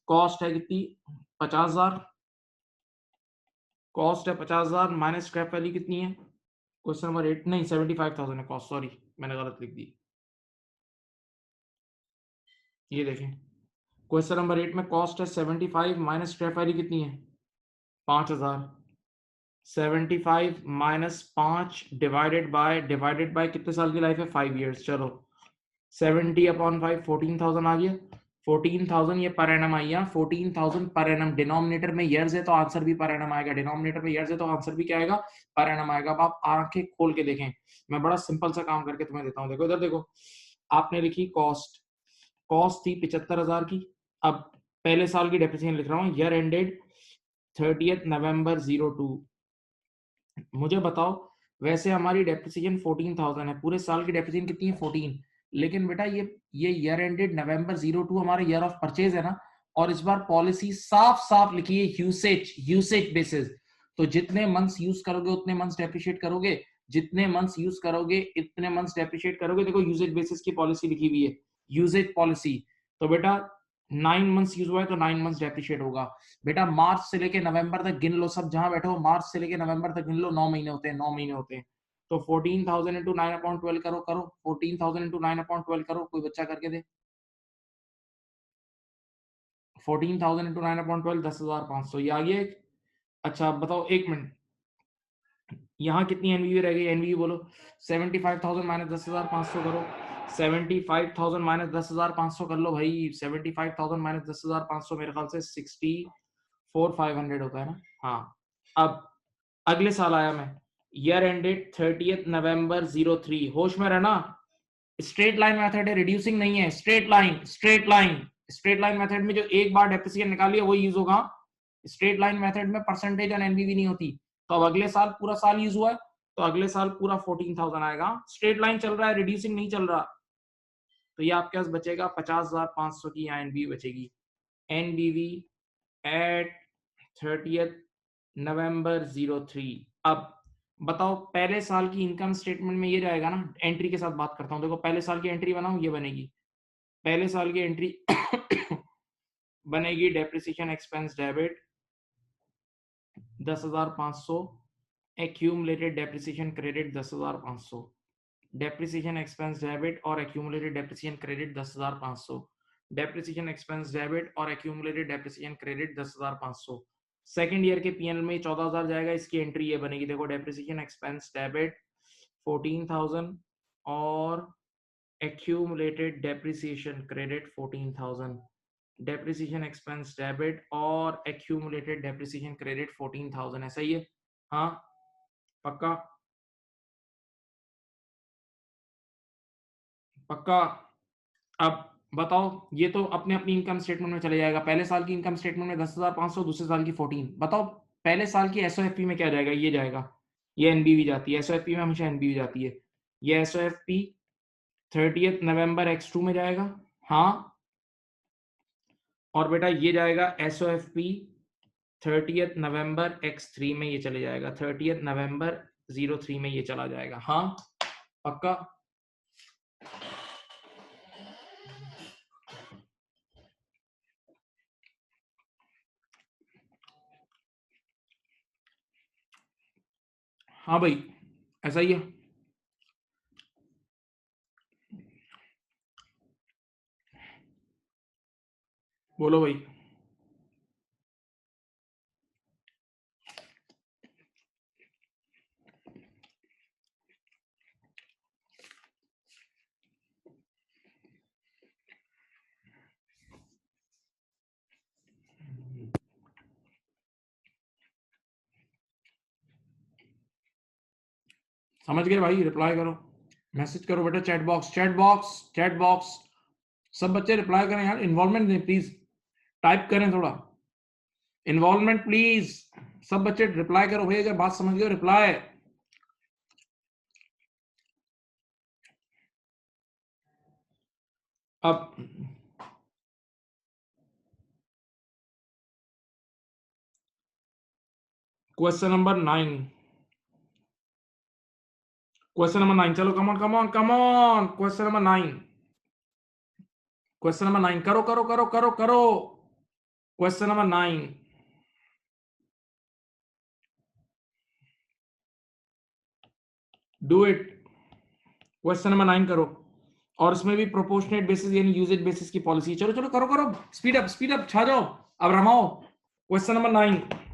कॉस्ट है कितनी? 50,000। कॉस्ट है 50,000 माइनस स्क्रैप वैल्यू कितनी है? क्वेश्चन नंबर 8 नहीं, 75,000 है कॉस्ट। सॉरी, मैंने गलत लिख दी। ये देखें, क्वेश्चन नंबर 8 में कॉस्ट है 75 माइनस स्क्रैप वैल्यू कितनी है? 5,000। 75 माइनस 5 डिवाइडेड बाय कितने साल की लाइफ है? 5 ईयर्स। चलो 70/5 14,000 आ गया। 14,000 ये पर एनम आई है, 14,000 पर एनम। डिनोमिनेटर में ईयर्स है तो आंसर भी पर एनम आएगा, डिनोमिनेटर में ईयर्स है तो आंसर भी क्या आएगा? पर एनम आएगा। अब आप आंखें खोल के देखें, मैं बड़ा सिंपल सा काम करके तुम्हें देता हूँ। देखो इधर देखो, आपने लिखी कॉस्ट, कॉस्ट थी 75,000 की। अब पहले साल की डेप्रिसिएशन लिख रहा हूँ, ईयर एंडेड 30 नवंबर 02। मुझे बताओ, वैसे हमारी डेप्रिसिएशन 14,000 है, पूरे साल की डेप्रिसिएशन कितनी है? 14। लेकिन बेटा ये ईयर एंडेड नवंबर 02 हमारा ईयर ऑफ परचेज है ना, और इस बार पॉलिसी साफ साफ लिखी है यूसेज बेसिस। तो जितने मंथ्स यूज करोगे उतने मंथ्स डेप्रिशिएट करोगे, जितने मंथ्स यूज करोगे इतने मंथ्स डेप्रिशिएट करोगे। देखो यूसेज बेसिस की पॉलिसी लिखी हुई है, यूसेज पॉलिसी। तो बेटा 9 मंथ्स यूज हुआ है तो 9 मंथ्स डेप्रिशिएट होगा। बेटा मार्च से लेके नवंबर तक गिन लो, सब जहां बैठे हो मार्च से लेके नवंबर तक गिन लो, 9 महीने होते हैं, 9 महीने होते हैं। तो 14,000 इंटू 9/12 करो 14,000 इंटू 9/12 करो, कोई बच्चा करके दे। 14,000 इंटू 9/12 10,500, ये आ गया एक। अच्छा अब बताओ, एक मिनट, यहाँ कितनी एनवीयू रह गई? एनवीयू बोलो। 75,000 माइनस 10,500 करो, 75,000 माइनस 10,500 कर लो भाई। 75,000 माइनस 10,500 मेरे ख्याल से 64,500 होता है ना। हाँ, अब अगले साल आया मैं, ईयर एंडेड 30 नवंबर 03। होश में रहना, स्ट्रेट लाइन मेथड है, रिड्यूसिंग नहीं है। Straight line, straight line, straight line method में जो एक बार डेप्रिसिएशन निकाली है वही यूज होगा। स्ट्रेट लाइन मेथड में परसेंटेज और एनवीवी नहीं होती। तो अब अगले साल पूरा साल यूज हुआ है, तो अगले साल पूरा 14,000 आएगा। स्ट्रेट लाइन चल रहा है, रिड्यूसिंग नहीं चल रहा। तो ये आपके पास बचेगा 50,500 की यहाँ एनवीवी बचेगी। एनवीवी एट 30 नवंबर 03। अब बताओ, पहले साल की इनकम स्टेटमेंट में ये रहेगा ना, एंट्री के साथ बात करता हूँ। देखो पहले साल की एंट्री बनाऊं, ये बनेगी पहले साल की एंट्री। बनेगी depreciation expense debit 10,500, accumulated depreciation credit 10,500। Depreciation expense debit और accumulated depreciation credit 10,500। Depreciation expense debit और accumulated depreciation credit 10,500। Second year के पीएनएल में 14,000 जाएगा, इसकी एंट्री ये बनेगी। देखो डेप्रिसिएशन एक्सपेंस डेबिट 14,000 और accumulated depreciation credit 14,000। Depreciation expense debit और एक्यूमुलेटेड डेप्रिसिएशन क्रेडिट 14,000 है। सही है? हाँ पक्का? पक्का? अब बताओ, ये तो अपने अपनी इनकम स्टेटमेंट में चले जाएगा। पहले साल की इनकम स्टेटमेंट में 10,500, दूसरे साल की 14। बताओ पहले साल की एसओएफपी में क्या जाएगा? ये जाएगा, ये एनबीवी जाती है। एसओएफपी में हमेशा एनबीवी जाती है। ये एसओएफपी 30 नवंबर x2 में जाएगा। हाँ, और बेटा ये जाएगा एसओएफपी 30 नवंबर x3 में, ये चले जाएगा 30 नवंबर 03 में, ये चला जाएगा। हाँ पक्का? हाँ भाई ऐसा ही है। बोलो भाई। समझ गए भाई, रिप्लाई करो, मैसेज करो बेटा, chat box chat box chat box, सब बच्चे रिप्लाई करें यार, इन्वॉल्वमेंट दें प्लीज, टाइप करें थोड़ा, इन्वॉल्वमेंट प्लीज, सब बच्चे रिप्लाई करो भाई, अगर बात समझ गए रिप्लाई। अब क्वेश्चन नंबर 9, क्वेश्चन नंबर 9, चलो come on come on come on, question number 9, question number 9, करो करो करो करो करो, question number 9, do it, question number 9 करो, और इसमें भी प्रोपोर्शनेट बेसिस यानी यूजेज बेसिस की पॉलिसी, चलो चलो करो करो, स्पीड अप छा जाओ, अब रमाओ, question number 9।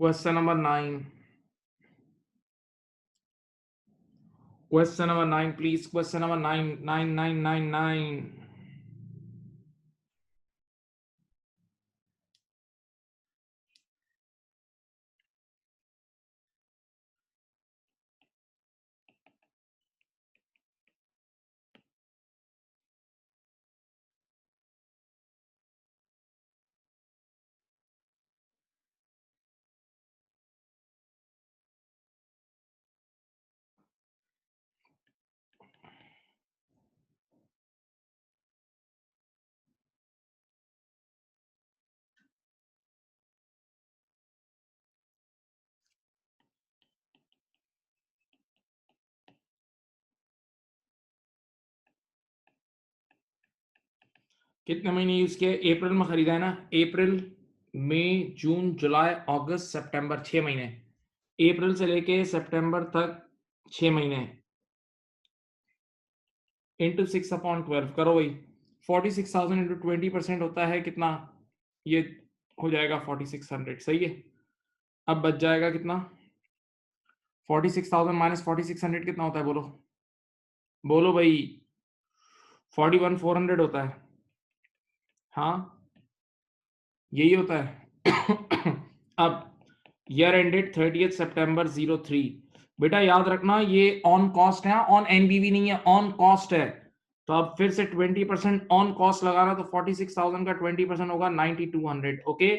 Question number 9, question number 9 please, question number 9, 9 9 9 9। कितने महीने यूज किए? अप्रैल में खरीदा है ना, अप्रैल मई जून जुलाई अगस्त सितंबर, 6 महीने, अप्रैल से लेके सितंबर तक 6 महीने, इंटू 6/12 करो भाई, 46,000 इंटू 20% होता है कितना, ये हो जाएगा 4600, सही है। अब बच जाएगा कितना, 46,000 माइनस 4600 कितना होता है, बोलो बोलो भाई, 41,400 होता है, हाँ यही होता है। अब ईयर एंडेड 30 सितंबर 03, बेटा याद रखना ये ऑन कॉस्ट है, ऑन एनबीवी नहीं है, ऑन कॉस्ट है, तो अब फिर से 20% ऑन कॉस्ट लगाना, तो 46,000 का 20% होगा 9200, ओके।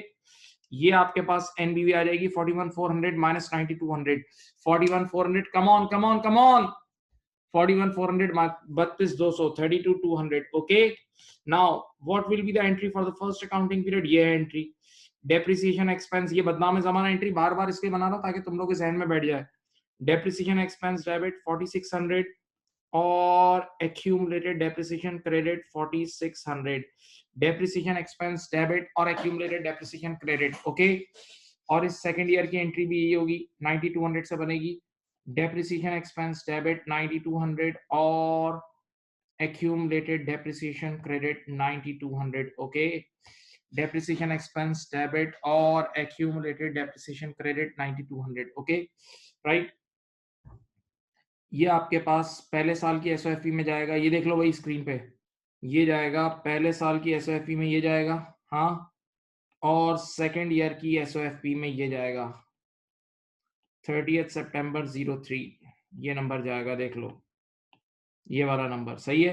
ये आपके पास एनबीवी आ जाएगी 41,400 minus 9200, 41,400, come on come on come on, 41,400 32,200, 32,200. Okay, now what will be the entry for the first accounting period? ये है एंट्री, डेप्रिसिएशन एक्सपेंस, ये बदनाम जमाना एंट्री बार बार इसलिए बना रहा हूं ताकि तुम लोग के जहन में बैठ जाए। डेप्रिसिएशन एक्सपेंस डेबिट 4600 और accumulated depreciation credit 4600, depreciation expense debit और एक्यूमुलेटेड डेप्रिसिएशन क्रेडिट। ओके, और इस सेकंड ईयर की एंट्री भी यही होगी, 9200 से बनेगी, डेप्रिसिएशन एक्सपेंस डेबिट 9200 और accumulated depreciation credit 9200. Okay, depreciation expense debit और accumulated depreciation credit 9200. Okay, right. ये आपके पास पहले साल की एसओएफई में जाएगा, ये देख लो भाई स्क्रीन पे, ये जाएगा पहले साल की एसओएफई में, ये जाएगा, हाँ, और सेकेंड ईयर की एसओएफई में ये जाएगा 30 सितंबर 03, ये नंबर जाएगा, देख लो ये वाला नंबर सही है।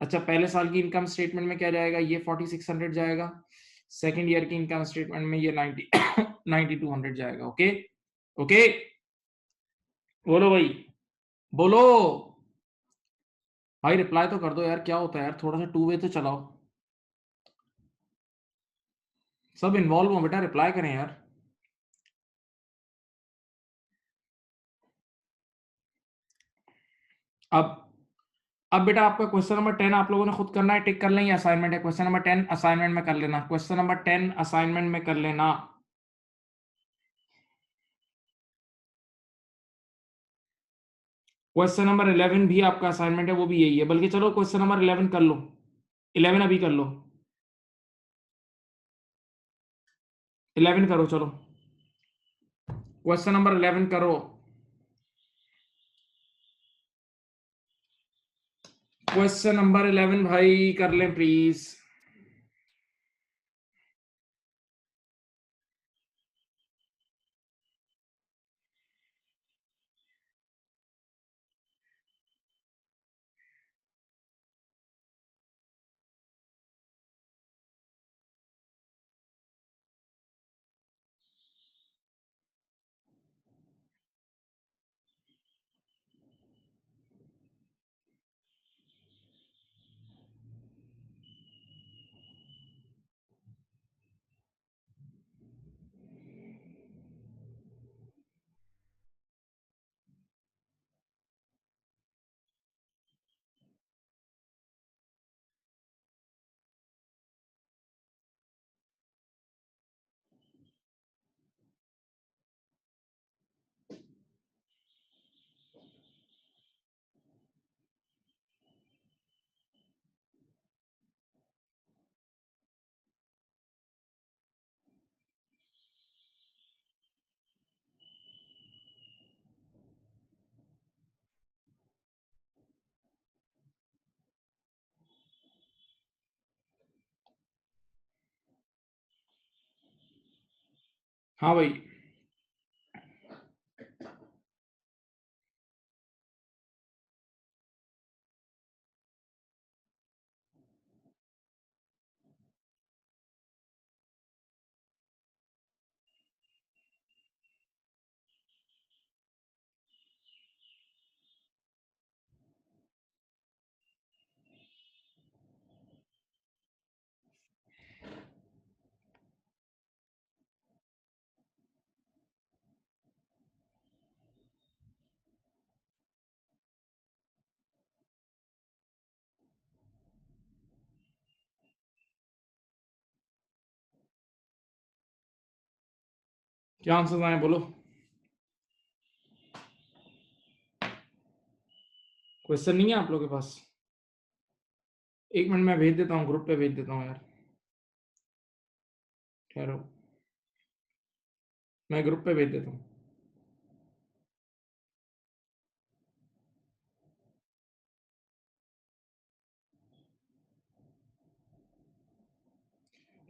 अच्छा, पहले साल की इनकम स्टेटमेंट में क्या जाएगा, ये 4600 जाएगा, सेकेंड ईयर की इनकम स्टेटमेंट में ये 9200 जाएगा। ओके ओके, बोलो भाई, बोलो भाई, रिप्लाई तो कर दो यार, क्या होता है यार, थोड़ा सा टू वे तो चलाओ, सब इन्वॉल्व हो बेटा, रिप्लाई करें यार। अब बेटा आपका क्वेश्चन नंबर 10 आप लोगों ने खुद करना है, टिक कर लें, असाइनमेंट है, क्वेश्चन नंबर 10 असाइनमेंट में कर लेना, क्वेश्चन नंबर 10 असाइनमेंट में कर लेना। क्वेश्चन नंबर 11 भी आपका असाइनमेंट है, वो भी यही है, बल्कि चलो क्वेश्चन नंबर 11 कर लो, 11 अभी कर लो, 11 करो, चलो क्वेश्चन नंबर 11 करो, क्वेश्चन नंबर 11 भाई कर लें प्लीज। हाँ भाई, क्या आंसर आए बोलो, क्वेश्चन नहीं है आप लोगों के पास? एक मिनट में भेज देता हूँ, ग्रुप पे भेज देता हूँ यार, ठहरो, मैं ग्रुप पे भेज देता हूँ।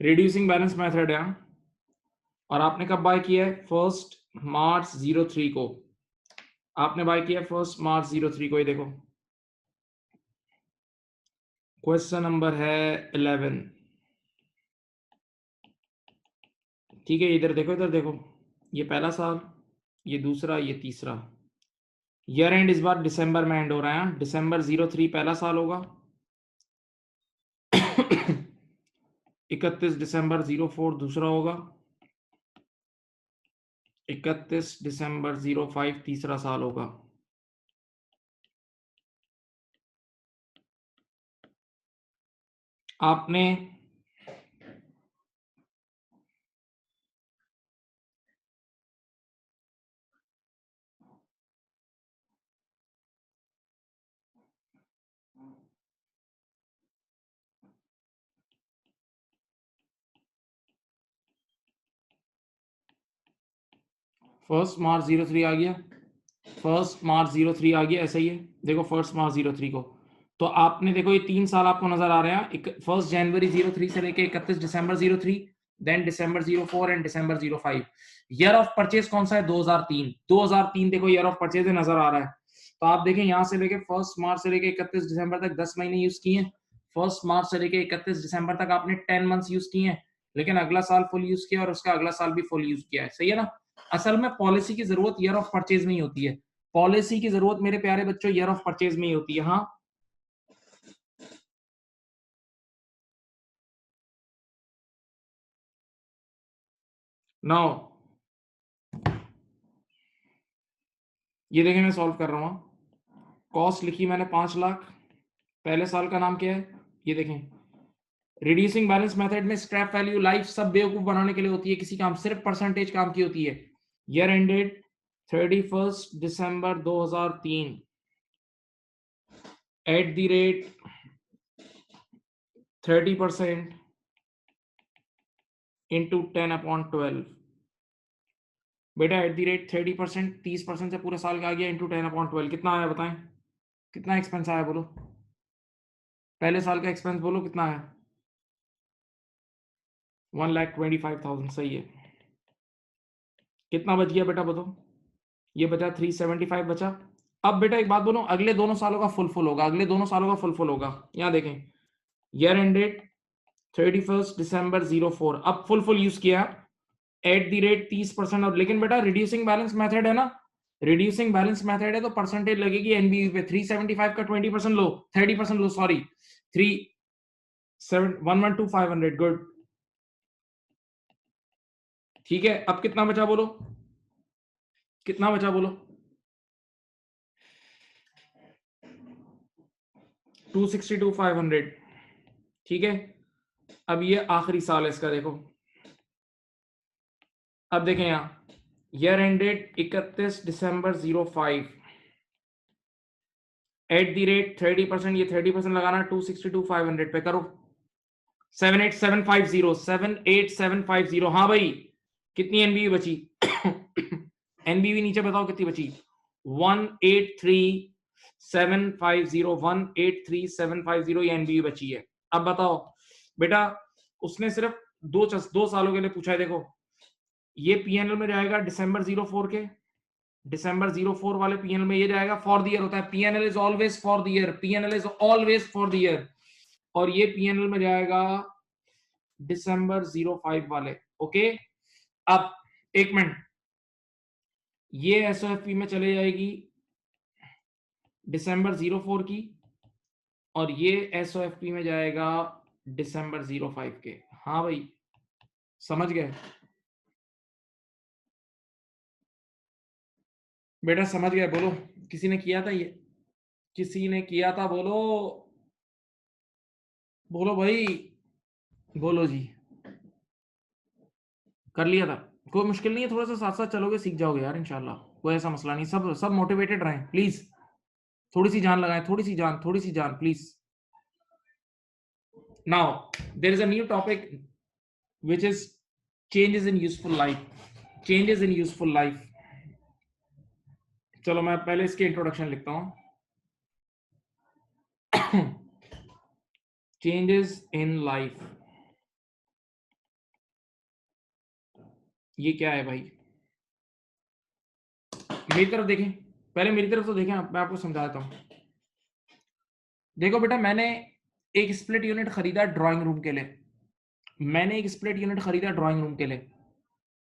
रिड्यूसिंग बैलेंस मेथड है, और आपने कब बाय किया है? 1 मार्च 03 को आपने बाय किया, 1 मार्च 03 को। ये देखो क्वेश्चन नंबर है 11, ठीक है, इधर देखो, इधर देखो, ये पहला साल, ये दूसरा, ये तीसरा। ईयर एंड इस बार दिसंबर में एंड हो रहा है। दिसंबर 03 पहला साल होगा, 31 दिसंबर 04 दूसरा होगा, 31 दिसंबर 05 तीसरा साल होगा। आपने फर्स्ट मार्च 03 आ गया, फर्स्ट मार्च 03 आ गया, ऐसा ही है। देखो फर्स्ट मार्च 03 को, तो आपने देखो ये 3 साल आपको नजर आ रहे हैं, फर्स्ट जनवरी 03 से लेके 31 दिसंबर 03, then December 04 and December 05। Year of purchase कौन सा है? 2003। 2003 देखो ईयर ऑफ परचेज नजर आ रहा है। तो आप देखें यहाँ से लेके फर्स्ट मार्च से लेके 31 दिसंबर तक 10 महीने यूज किए हैं। फर्स्ट मार्च से लेके 31 दिसंबर तक आपने 10 मंथ्स यूज किए हैं, लेकिन अगला साल फुल यूज किया और उसका अगला साल भी फुल यूज किया है। सही है ना? असल में पॉलिसी की जरूरत ईयर ऑफ परचेज में ही होती है। पॉलिसी की जरूरत मेरे प्यारे बच्चों ईयर ऑफ परचेज में ही होती है। हाँ, नाउ ये देखें, मैं सॉल्व कर रहा हूं। कॉस्ट लिखी मैंने 5 लाख, पहले साल का नाम क्या है? ये देखें, रिड्यूसिंग बैलेंस मेथड में स्क्रैप वैल्यू लाइफ सब बेवकूफ बनाने के लिए होती है, किसी काम सिर्फ परसेंटेज काम की होती है। Year ended 31 December 2003 at the rate 30% into 10/12। बेटा एट दी रेट 30%, 30% से पूरे साल का आ गया, इंटू 10/12 कितना आया बताएं? कितना एक्सपेंस आया बोलो? पहले साल का एक्सपेंस बोलो कितना है? 1,25,000। सही है। कितना बच गया बेटा बताओ? ये बचा 375 बचा। अब बेटा एक बात बोलो, अगले दोनों सालों का फुल होगा, अगले दोनों सालों का फुल होगा। यहाँ देखें, ईयर एंडेड 31 दिसंबर 04, अब फुल यूज किया एट दी रेट 30%। और लेकिन बेटा रिड्यूसिंग बैलेंस मेथड है ना, रिड्यूसिंग बैलेंस मेथड है तो परसेंटेज लगेगी एनबीवी पे। 375 का 20% लो, 30% लो, सॉरी 3,112,500। गुड, ठीक है। अब कितना बचा बोलो? कितना बचा बोलो? 262,500। ठीक है। अब ये आखिरी साल है इसका, देखो। अब देखें यहां, year ended 31 December 05 at the rate 30%, ये 30% लगाना 262,500 पे करो। 78750, 78750। हाँ भाई, कितनी एनबीवी बची? एनबीवी नीचे बताओ कितनी बची? 183,750, 183,750 ये एनबीवी बची है। अब बताओ बेटा, उसने सिर्फ दो सालों के लिए पूछा है। देखो ये पीएनएल में जाएगा दिसंबर 04 के, दिसंबर 04 वाले पीएनएल में ये जाएगा, फॉर द ईयर होता है। PNL is always for the year, PNL is always for the year. और ये पीएनएल में जाएगा दिसंबर 05 वाले। ओके, अब एक मिनट, ये एसओएफपी में चले जाएगी दिसंबर 04 की, और ये एसओएफपी में जाएगा दिसंबर 05 के। हाँ भाई, समझ गए बेटा? समझ गए? बोलो, किसी ने किया था ये? किसी ने किया था? बोलो, बोलो भाई, बोलो जी। कर लिया था? कोई मुश्किल नहीं है, थोड़ा सा साथ साथ चलोगे सीख जाओगे यार इंशाल्लाह। कोई ऐसा मसला नहीं, सब सब मोटिवेटेड रहें प्लीज। थोड़ी सी जान लगाएं, थोड़ी सी जान, थोड़ी सी जान please. Now there is a new topic which is changes in useful life, changes in useful life। चलो मैं पहले इसके इंट्रोडक्शन लिखता हूं। चेंजेस इन लाइफ, ये क्या है भाई? मेरी तरफ देखें, पहले मेरी तरफ तो देखें, मैं आपको समझा देता हूं। देखो बेटा, मैंने एक स्प्लिट यूनिट खरीदा ड्राइंग रूम के लिए, मैंने एक स्प्लिट यूनिट खरीदा ड्राइंग रूम के लिए।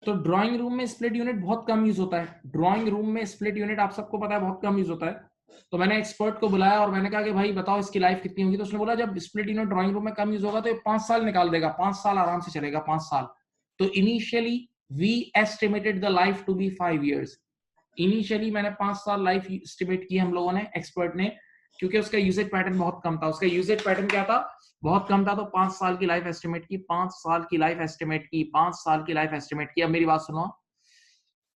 तो ड्राइंग रूम में स्प्लिट यूनिट बहुत कम यूज होता है। ड्राइंग रूम में स्प्लिट यूनिट आप सबको पता है बहुत कम यूज होता है। तो मैंने एक्सपर्ट को बुलाया और मैंने कहा कि भाई बताओ इसकी लाइफ कितनी होगी। तो उसने बोला जब स्प्लिट यूनिट ड्राइंग रूम में कम यूज होगा तो ये 5 साल निकाल देगा, 5 साल आराम से चलेगा, 5 साल। तो initially we estimated the life to be 5 years। Initially मैंने 5 साल लाइफ एस्टिमेट की हम लोगों ने, एक्सपर्ट ने, क्योंकि उसका यूजेज पैटर्न बहुत कम था। उसका यूजेज पैटर्न क्या था? बहुत कम था। तो 5 साल की लाइफ एस्टिमेट की, 5 साल की लाइफ एस्टिमेट की, 5 साल की लाइफ एस्टिमेट की। अब मेरी बात सुनो,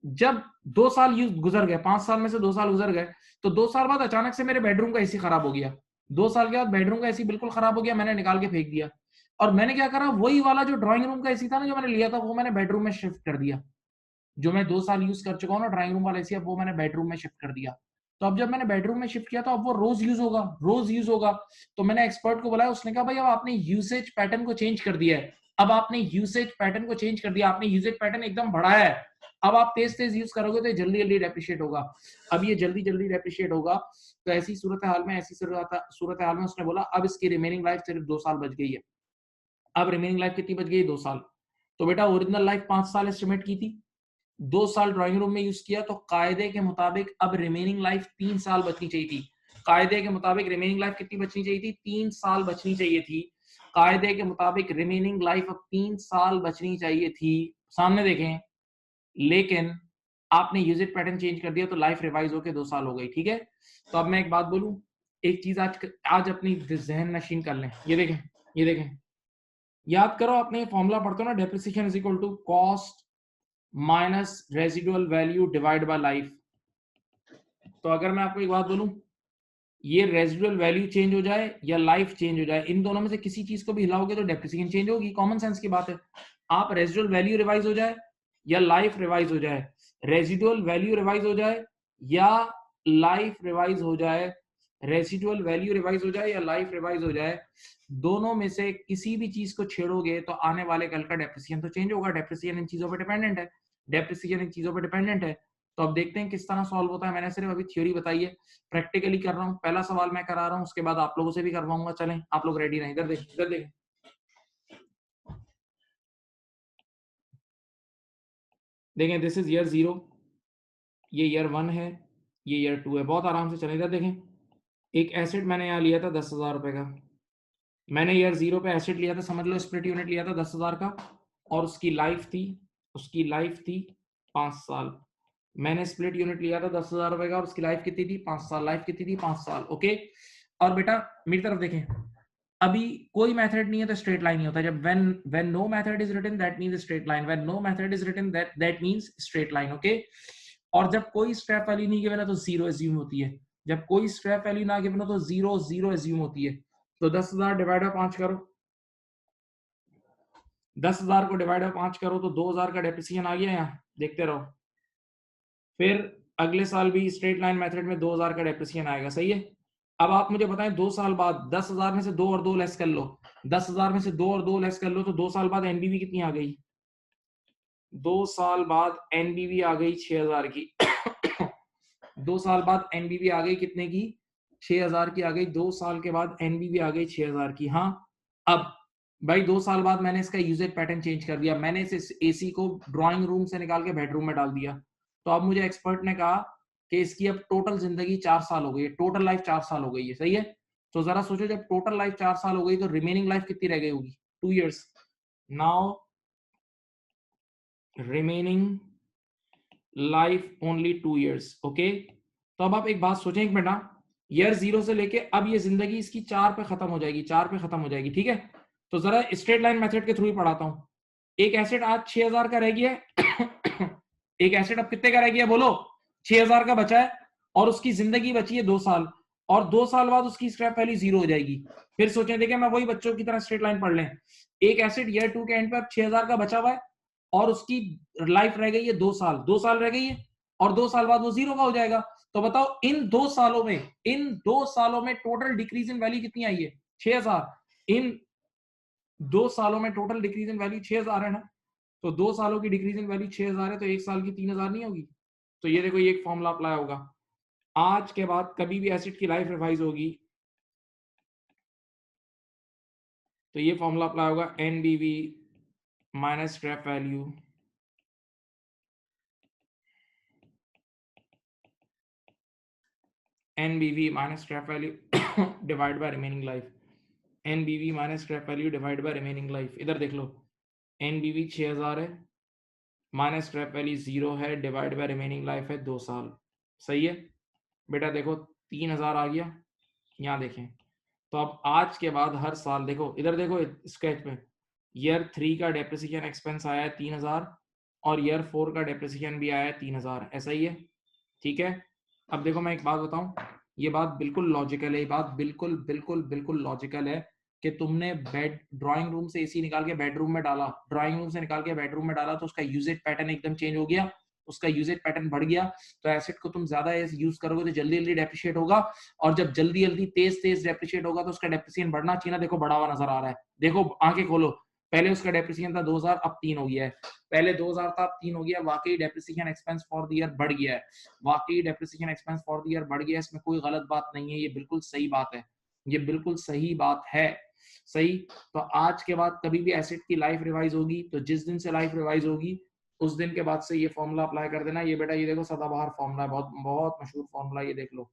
जब 2 साल यूज गुजर गए, 5 साल में से 2 साल गुजर गए, तो 2 साल बाद अचानक से मेरे बेडरूम का एसी खराब हो गया। 2 साल के बाद बेडरूम का एसी बिल्कुल खराब हो गया, मैंने निकाल के फेंक दिया। और मैंने क्या करा, वही वाला जो ड्राइंग रूम का एसी था ना, जो मैंने लिया था, वो मैंने बेडरूम में शिफ्ट कर दिया। जो मैं 2 साल यूज कर चुका हूँ ना ड्राइंग रूम वाला एसी, अब वो मैंने बेडरूम में शिफ्ट कर दिया। तो अब जब मैंने बेडरूम में शिफ्ट किया तो अब वो रोज यूज होगा, रोज यूज होगा। तो मैंने एक्सपर्ट को बुलाया, उसने कहा भाई अब आपने यूसेज पैटर्न को चेंज कर दिया है। अब आपने यूसेज पैटर्न को चेंज कर दिया, आपने यूसेज पैटर्न एकदम बढ़ाया है। अब आप तेज तेज यूज करोगे तो जल्दी जल्दी डेप्रिशिएट होगा। अब ये जल्दी जल्दी डेप्रिशिएट होगा। तो ऐसी सूरत हाल में, सूरत हाल में उसने बोला अब इसकी रिमेनिंग लाइफ सिर्फ 2 साल बच गई है। अब रिमेनिंग लाइफ कितनी बच गई? 2 साल। तो बेटा ओरिजिनल लाइफ 5 साल एस्टिमेट की थी, 2 साल ड्राइंग रूम में यूज किया, तो कायदे के मुताबिक अब रिमेनिंग लाइफ 3 साल बचनी चाहिए थी। कायदे के मुताबिक रिमेनिंग लाइफ कितनी बचनी चाहिए थी? 3 साल बचनी चाहिए थी। कायदे के मुताबिक रिमेनिंग लाइफ अब 3 साल बचनी चाहिए थी। सामने देखें, लेकिन आपने यूजेज पैटर्न चेंज कर दिया तो लाइफ रिवाइज होकर 2 साल हो गई। ठीक है, तो अब मैं एक बात बोलूं, एक चीज आज आज अपनी जहन नशीन कर लें। ये देखें, ये देखें, याद करो आपने ये फॉर्मूला पढ़ते हो ना, depreciation is equal to cost minus residual value divide by life. तो अगर मैं आपको एक बात बोलूं, ये रेजिडुअल वैल्यू चेंज हो जाए या लाइफ चेंज हो जाए, इन दोनों में से किसी चीज को भी हिलाओगे तो डेप्रिसिएशन चेंज होगी। कॉमन सेंस की बात है। आप रेजिडुअल वैल्यू रिवाइज हो जाए या लाइफ रिवाइज हो जाए, रेजिडुअल वैल्यू रिवाइज हो जाए या लाइफ रिवाइज हो जाए, रेजिडुअल वैल्यू रिवाइज हो जाए या लाइफ रिवाइज हो जाए, दोनों में से किसी भी चीज को छेड़ोगे तो आने वाले कल का डेप्रिसिएशन तो चेंज होगा। डेप्रिसिएशन इन चीजों पर डिपेंडेंट है, डेप्रिसिएशन इन चीजों पर डिपेंडेंट है। तो अब देखते हैं किस तरह सॉल्व होता है। मैंने सिर्फ अभी थ्योरी बताई है, प्रैक्टिकली कर रहा हूँ। पहला सवाल मैं करा रहा हूँ, उसके बाद आप लोगों से भी करवाऊंगा। चलें, आप लोग रेडी रहें। इधर देखें, इधर देखें, देखें, दिस इज ईयर 0, ये ईयर 1 है, ये ईयर 2 है। बहुत आराम से चलें। इधर देखें, एक एसेट मैंने यहाँ लिया था 10,000 रुपए का। मैंने ईयर 0 पे एसेट लिया था, समझ लो स्प्लिट यूनिट लिया था 10,000 का, और उसकी लाइफ थी, उसकी लाइफ थी 5 साल। मैंने स्प्लिट यूनिट लिया था 10,000 रुपए का और उसकी लाइफ कितनी थी? 5 साल। लाइफ कितनी थी? 5 साल। ओके, और बेटा मेरी तरफ देखें, अभी कोई मेथड नहीं है तो स्ट्रेट लाइन ही होता है। जब when no method is written that means straight line, when no method is written that means straight line. Okay, और जब कोई स्टेप वैल्यू नहीं गिवन है तो जीरो एज्यूम होती है। जब कोई स्टेप वैल्यू ना गिवन हो तो जीरो जीरो एज्यूम होती है। तो 10,000 डिवाइड बाय 5 करो, 10,000 को डिवाइड बाय 5 करो तो 2,000 का डेप्रिसिएशन आ गया। यहाँ देखते रहो, फिर अगले साल भी स्ट्रेट लाइन मेथड में 2,000 का डेप्रिसिएशन आएगा। सही है। अब आप मुझे बताएं 2 साल बाद 10,000 में से 2 और 2 लेस कर लो, 10,000 में से 2 और 2 लेस कर लो तो 2 साल बाद एनबीवी कितनी आ गई? 2 साल बाद एनबीवी आ गई 6,000 की। 2 साल बाद एनबीवी आ गई कितने की? 6,000 की आ गई। 2 साल के बाद एनबीवी आ गई 6,000 की। हाँ, अब भाई 2 साल बाद मैंने इसका यूजेज पैटर्न चेंज कर दिया, मैंने इस एसी को ड्राइंग रूम से निकाल के बेडरूम में डाल दिया। तो अब मुझे एक्सपर्ट ने कहा कि इसकी अब टोटल जिंदगी 4 साल हो गई है, टोटल लाइफ 4 साल हो गई है। सही है। तो जरा सोचो, जब टोटल लाइफ 4 साल हो गई तो रिमेनिंग लाइफ कितनी रह गई होगी? 2 years। Now remaining life only 2 years। Okay, तो अब आप एक बात सोचें, एक मिनट, ईयर 0 से लेके अब ये जिंदगी इसकी 4 पे खत्म हो जाएगी, 4 पे खत्म हो जाएगी। ठीक है, तो जरा स्ट्रेट लाइन मेथड के थ्रू ही पढ़ाता हूं। एक एसेट आज 6,000 का रह गया है। एक एसेट अब कितने का रह गया बोलो? 6,000 का बचा है, और उसकी जिंदगी बची है 2 साल, और 2 साल बाद उसकी स्क्रैप वैल्यू 0 हो जाएगी। फिर सोचें, देखिए मैं वही बच्चों की तरह स्ट्रेट लाइन पढ़ लें। एक एसेट ईयर 2 के एंड पे अब 6,000 का बचा हुआ है, और उसकी लाइफ रह गई है 2 साल, 2 साल रह गई है, और 2 साल बाद वो 0 का हो जाएगा। तो बताओ इन 2 सालों में, इन 2 सालों में टोटल डिक्रीज इन वैल्यू कितनी आई है? 6,000। इन 2 सालों में टोटल डिक्रीज इन वैल्यू 6,000 है ना। तो 2 सालों की डिक्रीज इन वैल्यू 6,000 है, तो 1 साल की 3,000 नहीं होगी? तो ये देखो, ये एक फॉर्मूला अप्लाई होगा। आज के बाद कभी भी एसिड की लाइफ रिवाइज होगी तो ये फॉर्मूला अप्लाई होगा, NBV minus scrap value NBV minus scrap value divide by remaining life, NBV minus scrap value divide by remaining life. इधर देख लो, NBV 6000 है, माइनस स्क्रैप वैल्यू 0 है, डिवाइड बाय रिमेनिंग लाइफ है 2 साल। सही है बेटा, देखो 3000 आ गया, यहाँ देखें। तो अब आज के बाद हर साल देखो, इधर देखो स्केच में, ईयर 3 का डेप्रिसिएशन एक्सपेंस आया है 3000 और ईयर 4 का डेप्रिसिएशन भी आया है 3000, ऐसा ही है, ठीक है। अब देखो मैं एक बात बताऊं, ये बात बिल्कुल लॉजिकल है, ये बात बिल्कुल बिल्कुल बिल्कुल लॉजिकल है कि तुमने बेड ड्राइंग रूम से एसी निकाल के बेडरूम में डाला, ड्राइंग रूम से निकाल के बेडरूम में डाला, तो उसका यूजेज पैटर्न एकदम चेंज हो गया, उसका यूजेज पैटर्न बढ़ गया। तो एसेट को तुम ज्यादा यूज करोगे तो जल्दी जल्दी डेप्रिशिएट होगा, और जब जल्दी जल्दी तेज तेज डेप्रिशिएट होगा तो उसका डेप्रिसिएशन बढ़ना चाहिए ना। देखो बढ़ा हुआ नजर आ रहा है, देखो आंखें खोलो, पहले उसका डेप्रिसिएशन था 2000, अब 3 हो गया है, पहले 2000 था अब 3 हो गया। वाकई depreciation expense for the year बढ़ गया है, वाकई depreciation expense for the year बढ़ गया है, इसमें कोई गलत बात नहीं है, ये बिल्कुल सही बात है, ये बिल्कुल सही बात है। सही। तो आज के बाद कभी भी एसेट की लाइफ रिवाइज होगी, तो जिस दिन से लाइफ रिवाइज होगी उस दिन के बाद से ये फॉर्मूला अप्लाई कर देना। ये बेटा ये देखो सदाबहार फॉर्मूला है, बहुत बहुत मशहूर फॉर्मूला, ये देख लो।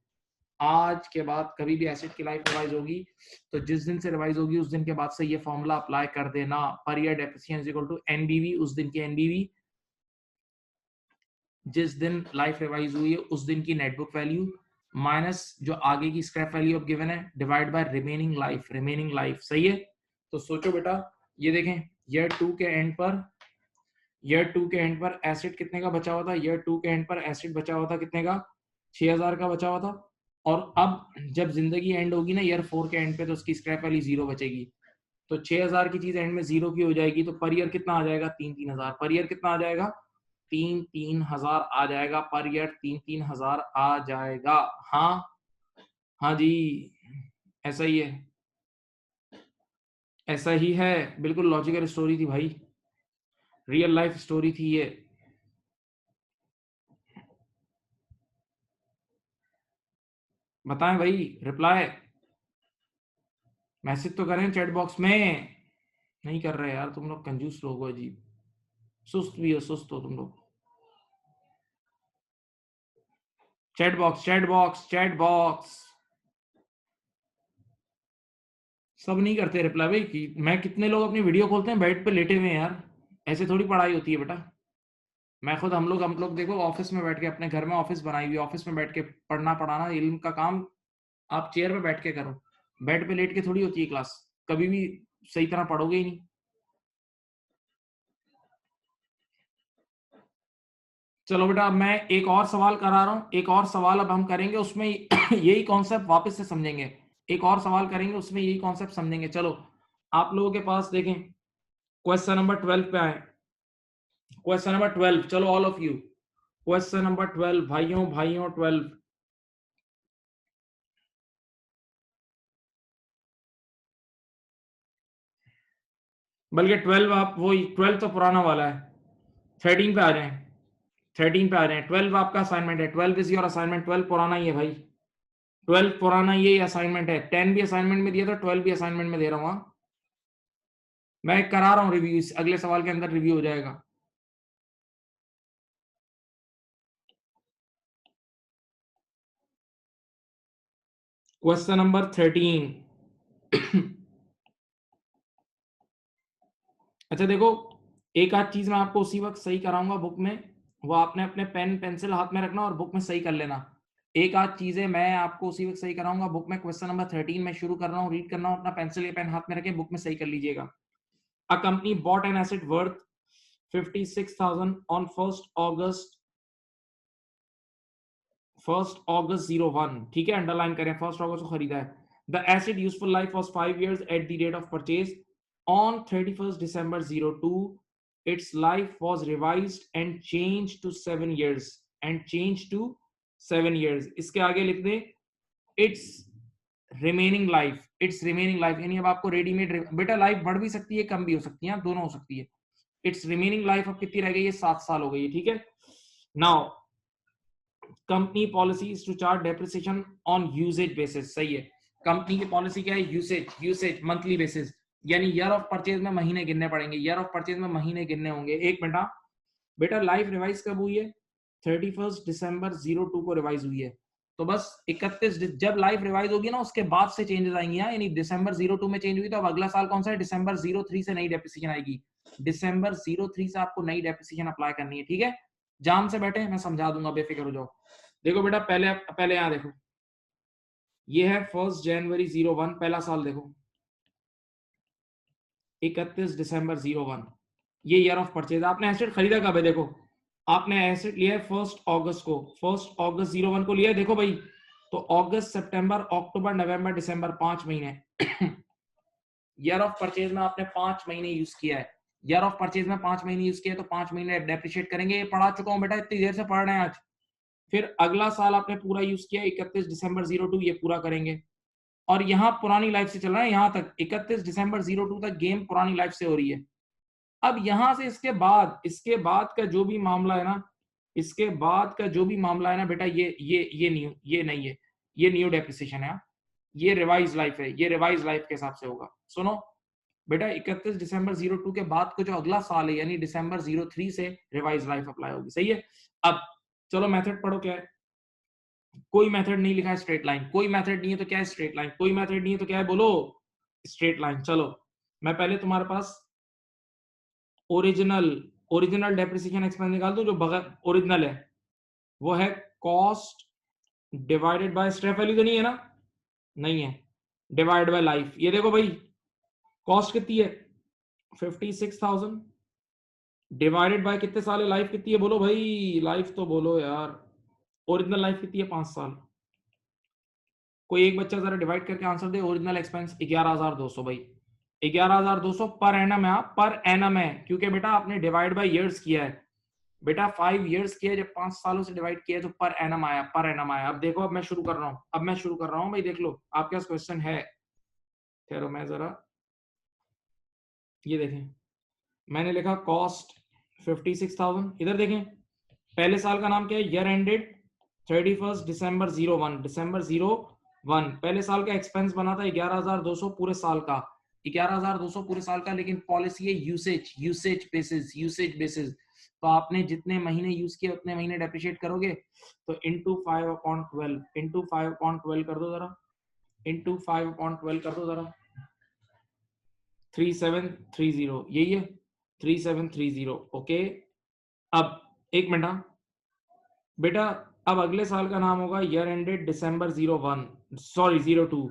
आज के बाद कभी भी एसिड की लाइफ रिवाइज होगी तो जिस दिन से रिवाइज होगी उस दिन के बाद से ये फॉर्मूला अप्लाई कर देना, per year depreciation is equal to NBV, उस दिन की एनबीवी, जिस दिन लाइफ रिवाइज हुई है उस दिन की नेटबुक वैल्यू माइनस जो आगे की स्क्रैप वैल्यू अब गिवन है, divide by remaining life, remaining life. सही है। तो सोचो बेटा, ये देखें ईयर 2 के एंड पर, ईयर 2 के एंड पर एसिड कितने का बचा हुआ था, ईयर 2 के एंड पर एसिड बचा हुआ था कितने का, 6000 का बचा हुआ था। और अब जब जिंदगी एंड होगी ना ईयर 4 के एंड पे, तो उसकी स्क्रैप वैल्यू 0 बचेगी। तो 6000 की चीज एंड में 0 की हो जाएगी, तो पर ईयर कितना आ जाएगा, 3-3000, पर ईयर कितना आ जाएगा, 3-3000 आ जाएगा, पर ईयर 3-3000 आ जाएगा। हाँ हाँ जी, ऐसा ही है, ऐसा ही है, बिल्कुल लॉजिकल स्टोरी थी भाई, रियल लाइफ स्टोरी थी ये। बताएं भाई, रिप्लाई मैसेज तो करें चैट बॉक्स में, नहीं कर रहे यार तुम लोग, कंजूस लोग हो, अजीब सुस्त भी हो, सुस्त हो तुम लोग। Chat box, chat box, chat box, सब नहीं करते रिप्लाई भाई कि मैं, कितने लोग अपनी वीडियो खोलते हैं बेड पे लेटे हुए हैं यार, ऐसे थोड़ी पढ़ाई होती है बेटा। मैं खुद, हम लोग देखो ऑफिस में बैठ के, अपने घर में ऑफिस बनाई हुई, ऑफिस में बैठ के पढ़ना पढ़ाना इल्म का काम आप चेयर पे बैठ के करो, बेड पे लेट के थोड़ी होती है क्लास, कभी भी सही तरह पढ़ोगे ही नहीं। चलो बेटा, अब मैं एक और सवाल करा रहा हूं, एक और सवाल अब हम करेंगे, उसमें यही कॉन्सेप्ट वापस से समझेंगे, एक और सवाल करेंगे उसमें यही कॉन्सेप्ट समझेंगे। चलो आप लोगों के पास देखें, क्वेश्चन नंबर 12 पे आए, क्वेश्चन नंबर 12, चलो all of you, question number 12 भाइयों भाइयों 12, बल्कि 12 आप वो 12 तो पुराना वाला है, 13 पे आ जाए, 13 पे आ जाए, 12 आपका असाइनमेंट है, 12 इज योर असाइनमेंट, 12 पुराना ही है भाई, 12 पुराना ये असाइनमेंट है, 10 भी असाइनमेंट में दिया था, 12 भी असाइनमेंट में दे रहा हूँ। मैं करा रहा हूँ रिव्यू, अगले सवाल के अंदर रिव्यू हो जाएगा। Question number 13। अच्छा देखो, एक आध चीज मैं आपको उसी वक्त सही कराऊंगा बुक में, वो आपने अपने पेन पेंसिल हाथ में रखना और बुक में सही कर लेना। एक आध चीजें मैं आपको उसी वक्त सही कराऊंगा बुक में। क्वेश्चन नंबर 13 में शुरू कर रहा हूँ, रीड करना, अपना पेंसिल या पेन हाथ में रखे, बुक में सही कर लीजिएगा। A company bot an asset worth 56,000 on 1 August 01, ठीक है, अंडरलाइन करें, 1 अगस्त को खरीदा है। The asset useful life was 5 years at the date of purchase, on 31 December 02 its life was revised and changed to 7 years, and changed to 7 years। इसके आगे लिख दे it's remaining life, it's remaining life, यानी अब आपको readymade, बेटा life बढ़ भी सकती है कम भी हो सकती है, दोनों हो सकती है। इट्स रिमेनिंग लाइफ अब कितनी रह गई है, 7 साल हो गई है, ठीक है। Now company policy to charge depreciation on usage basis, सही है। कंपनी की पॉलिसी क्या है, यूसेज, यूसेज मंथली बेसिस, यानी ईयर ऑफ परचेज में महीने गिनने पड़ेंगे, ईयर ऑफ परचेज में महीने गिनने होंगे। एक मिनट, बेटा लाइफ रिवाइज कब हुई है, 31 December 02 को रिवाइज हुई है, तो बस 31 जब लाइफ रिवाइज होगी ना उसके बाद से चेंजेस आएंगी, यानी दिसंबर 02 में चेंज हुई तो अब अगला साल कौन सा है, दिसंबर 03 से नई डेप्रिसिएशन आएगी। दिसंबर 03 से आपको नई डेप्रिसिएशन अप्लाई करनी है, ठीक है। जान से बैठे, मैं समझा दूंगा, बेफिक्र हो जाओ। देखो बेटा पहले यहाँ देखो, ये है 1 जनवरी 01, पहला साल देखो 31 दिसंबर 01, ये ईयर ऑफ परचेज। आपने एसेट खरीदा कब है, देखो आपने एसेट लिया है 1 अगस्त को, 1 अगस्त 01 को लिया है, देखो भाई, तो अगस्त सितंबर अक्टूबर नवंबर दिसंबर 5 महीने ईयर ऑफ परचेज में आपने 5 महीने यूज किया है, ईयर ऑफ परचेज में 5 महीने यूज किया है, तो 5 महीने डेप्रिशिएट करेंगे। ये पढ़ा चुका हूं बेटा, इतनी देर से पढ़ रहे हैं आज। फिर अगला साल आपने पूरा यूज किया 31 दिसंबर 02, ये पूरा करेंगे। और यहाँ पुरानी लाइफ से चल रहा है, यहाँ तक 31 दिसंबर 02 तक गेम पुरानी लाइफ से हो रही है। अब यहां से इसके बाद का जो भी मामला है ना, इसके बाद का जो भी मामला है ना बेटा, ये न्यू, ये नहीं है, ये न्यू डेप्रिसिएशन है, ये रिवाइज लाइफ है, ये रिवाइज लाइफ के हिसाब से होगा। सुनो बेटा, 31 दिसंबर 02 के बाद को जो अगला साल है यानी दिसंबर 03 से रिवाइज लाइफ अप्लाई होगी, सही है। अब चलो मेथड पढ़ो, क्या है। कोई मेथड नहीं लिखा है, स्ट्रेट लाइन। कोई मेथड नहीं है तो क्या है, स्ट्रेट लाइन। कोई मेथड नहीं है तो क्या है, बोलो, स्ट्रेट लाइन। चलो मैं पहले तुम्हारे पास ओरिजिनल ओरिजिनल डेप्रिसिएशन एक्सपेंस निकाल दो, जो बगैर ओरिजिनल है वो है cost divided by scrap value, तो नहीं है ना, नहीं है, डिवाइड बाय लाइफ। ये देखो भाई, कॉस्ट कितनी है 56,000 डिवाइडेड बाय कितने साल है, लाइफ कितनी है, बोलो भाई, लाइफ तो बोलो यार, ओरिजिनल लाइफ कितनी है, 5 साल। कोई एक बच्चा जरा डिवाइड करके आंसर दे। ओरिजिनल एक्सपेंस 11,200 भाई, 11,200 पर एनम है, पर एनम है, क्योंकि बेटा आपने डिवाइड बाय इयर्स किया है बेटा, 5 इयर्स किया, जब 5 सालों से डिवाइड किया तो पर एनम आया, पर एनम आया। अब देखो, अब मैं शुरू कर रहा हूं, भाई, देख लो आपके पास क्वेश्चन है। ठहरो, मैं जरा ये देखें, मैंने लिखा कॉस्ट 56,000, इधर देखें, पहले साल का नाम क्या है, ईयर एंडेड 31 दिसंबर 01, दिसंबर 01, पहले साल का एक्सपेंस बना था 11,200 पूरे साल का, 11,200 पूरे साल का, लेकिन पॉलिसी है यूसेज बेसिस, तो आपने जितने महीने यूज किए उतने महीने डेप्रिशिएट करोगे, तो इंटू 5/12, इंटू 5/12 कर दो जरा, इंटू 5/12 कर दो जरा, 3730, यही है 3730, ओके। अब एक मिनट, बेटा अब अगले साल का नाम होगा ईयर एंडेड दिसंबर 01, सॉरी 02।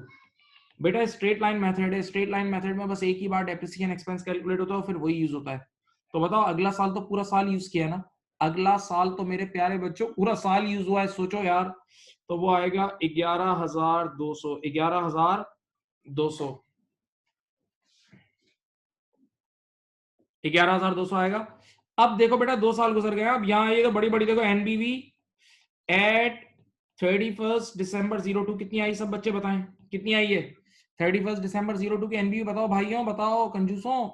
बेटा स्ट्रेट लाइन मेथड है, स्ट्रेट लाइन मेथड में बस एक ही बार डेप्रिसिएशन एक्सपेंस कैलकुलेट होता है, फिर वही यूज होता है। तो बताओ, अगला साल तो पूरा साल यूज किया है ना, अगला साल तो मेरे प्यारे बच्चों पूरा साल यूज हुआ है, सोचो यार, तो वो आएगा 11,200, 11,200, 11,200 आएगा। अब देखो बेटा, 2 साल गुजर गए, अब यहाँ ये तो बड़ी बड़ी देखो, एनबीवी एट 31 दिसंबर 02 कितनी आई, सब बच्चे बताएं कितनी आई है 31 दिसंबर 02 की एनबीवी, बताओ भाइयों, बताओ कंजूसों,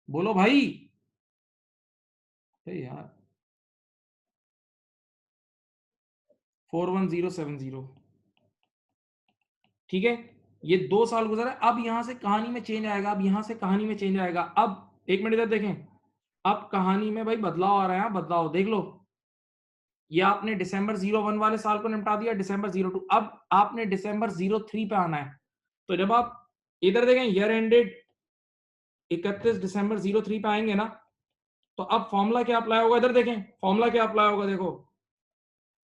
बोलो भाई। यार 41070, ठीक है। ये 2 साल गुजरा है, अब यहां से कहानी में चेंज आएगा, अब यहां से कहानी में चेंज आएगा। अब एक मिनट इधर देखें, अब कहानी में भाई बदलाव आ रहा है, बदलाव देख लो। ये आपने दिसंबर 01 वाले साल को निपटा दिया, दिसंबर 02, अब आपने दिसंबर 03 पे आना है। तो जब आप इधर देखें, ईयर एंडेड 31 दिसंबर 03 पे आएंगे ना, तो अब फॉर्मूला क्या अप्लाई होगा, इधर देखें फॉर्मूला क्या अप्लाई होगा, देखो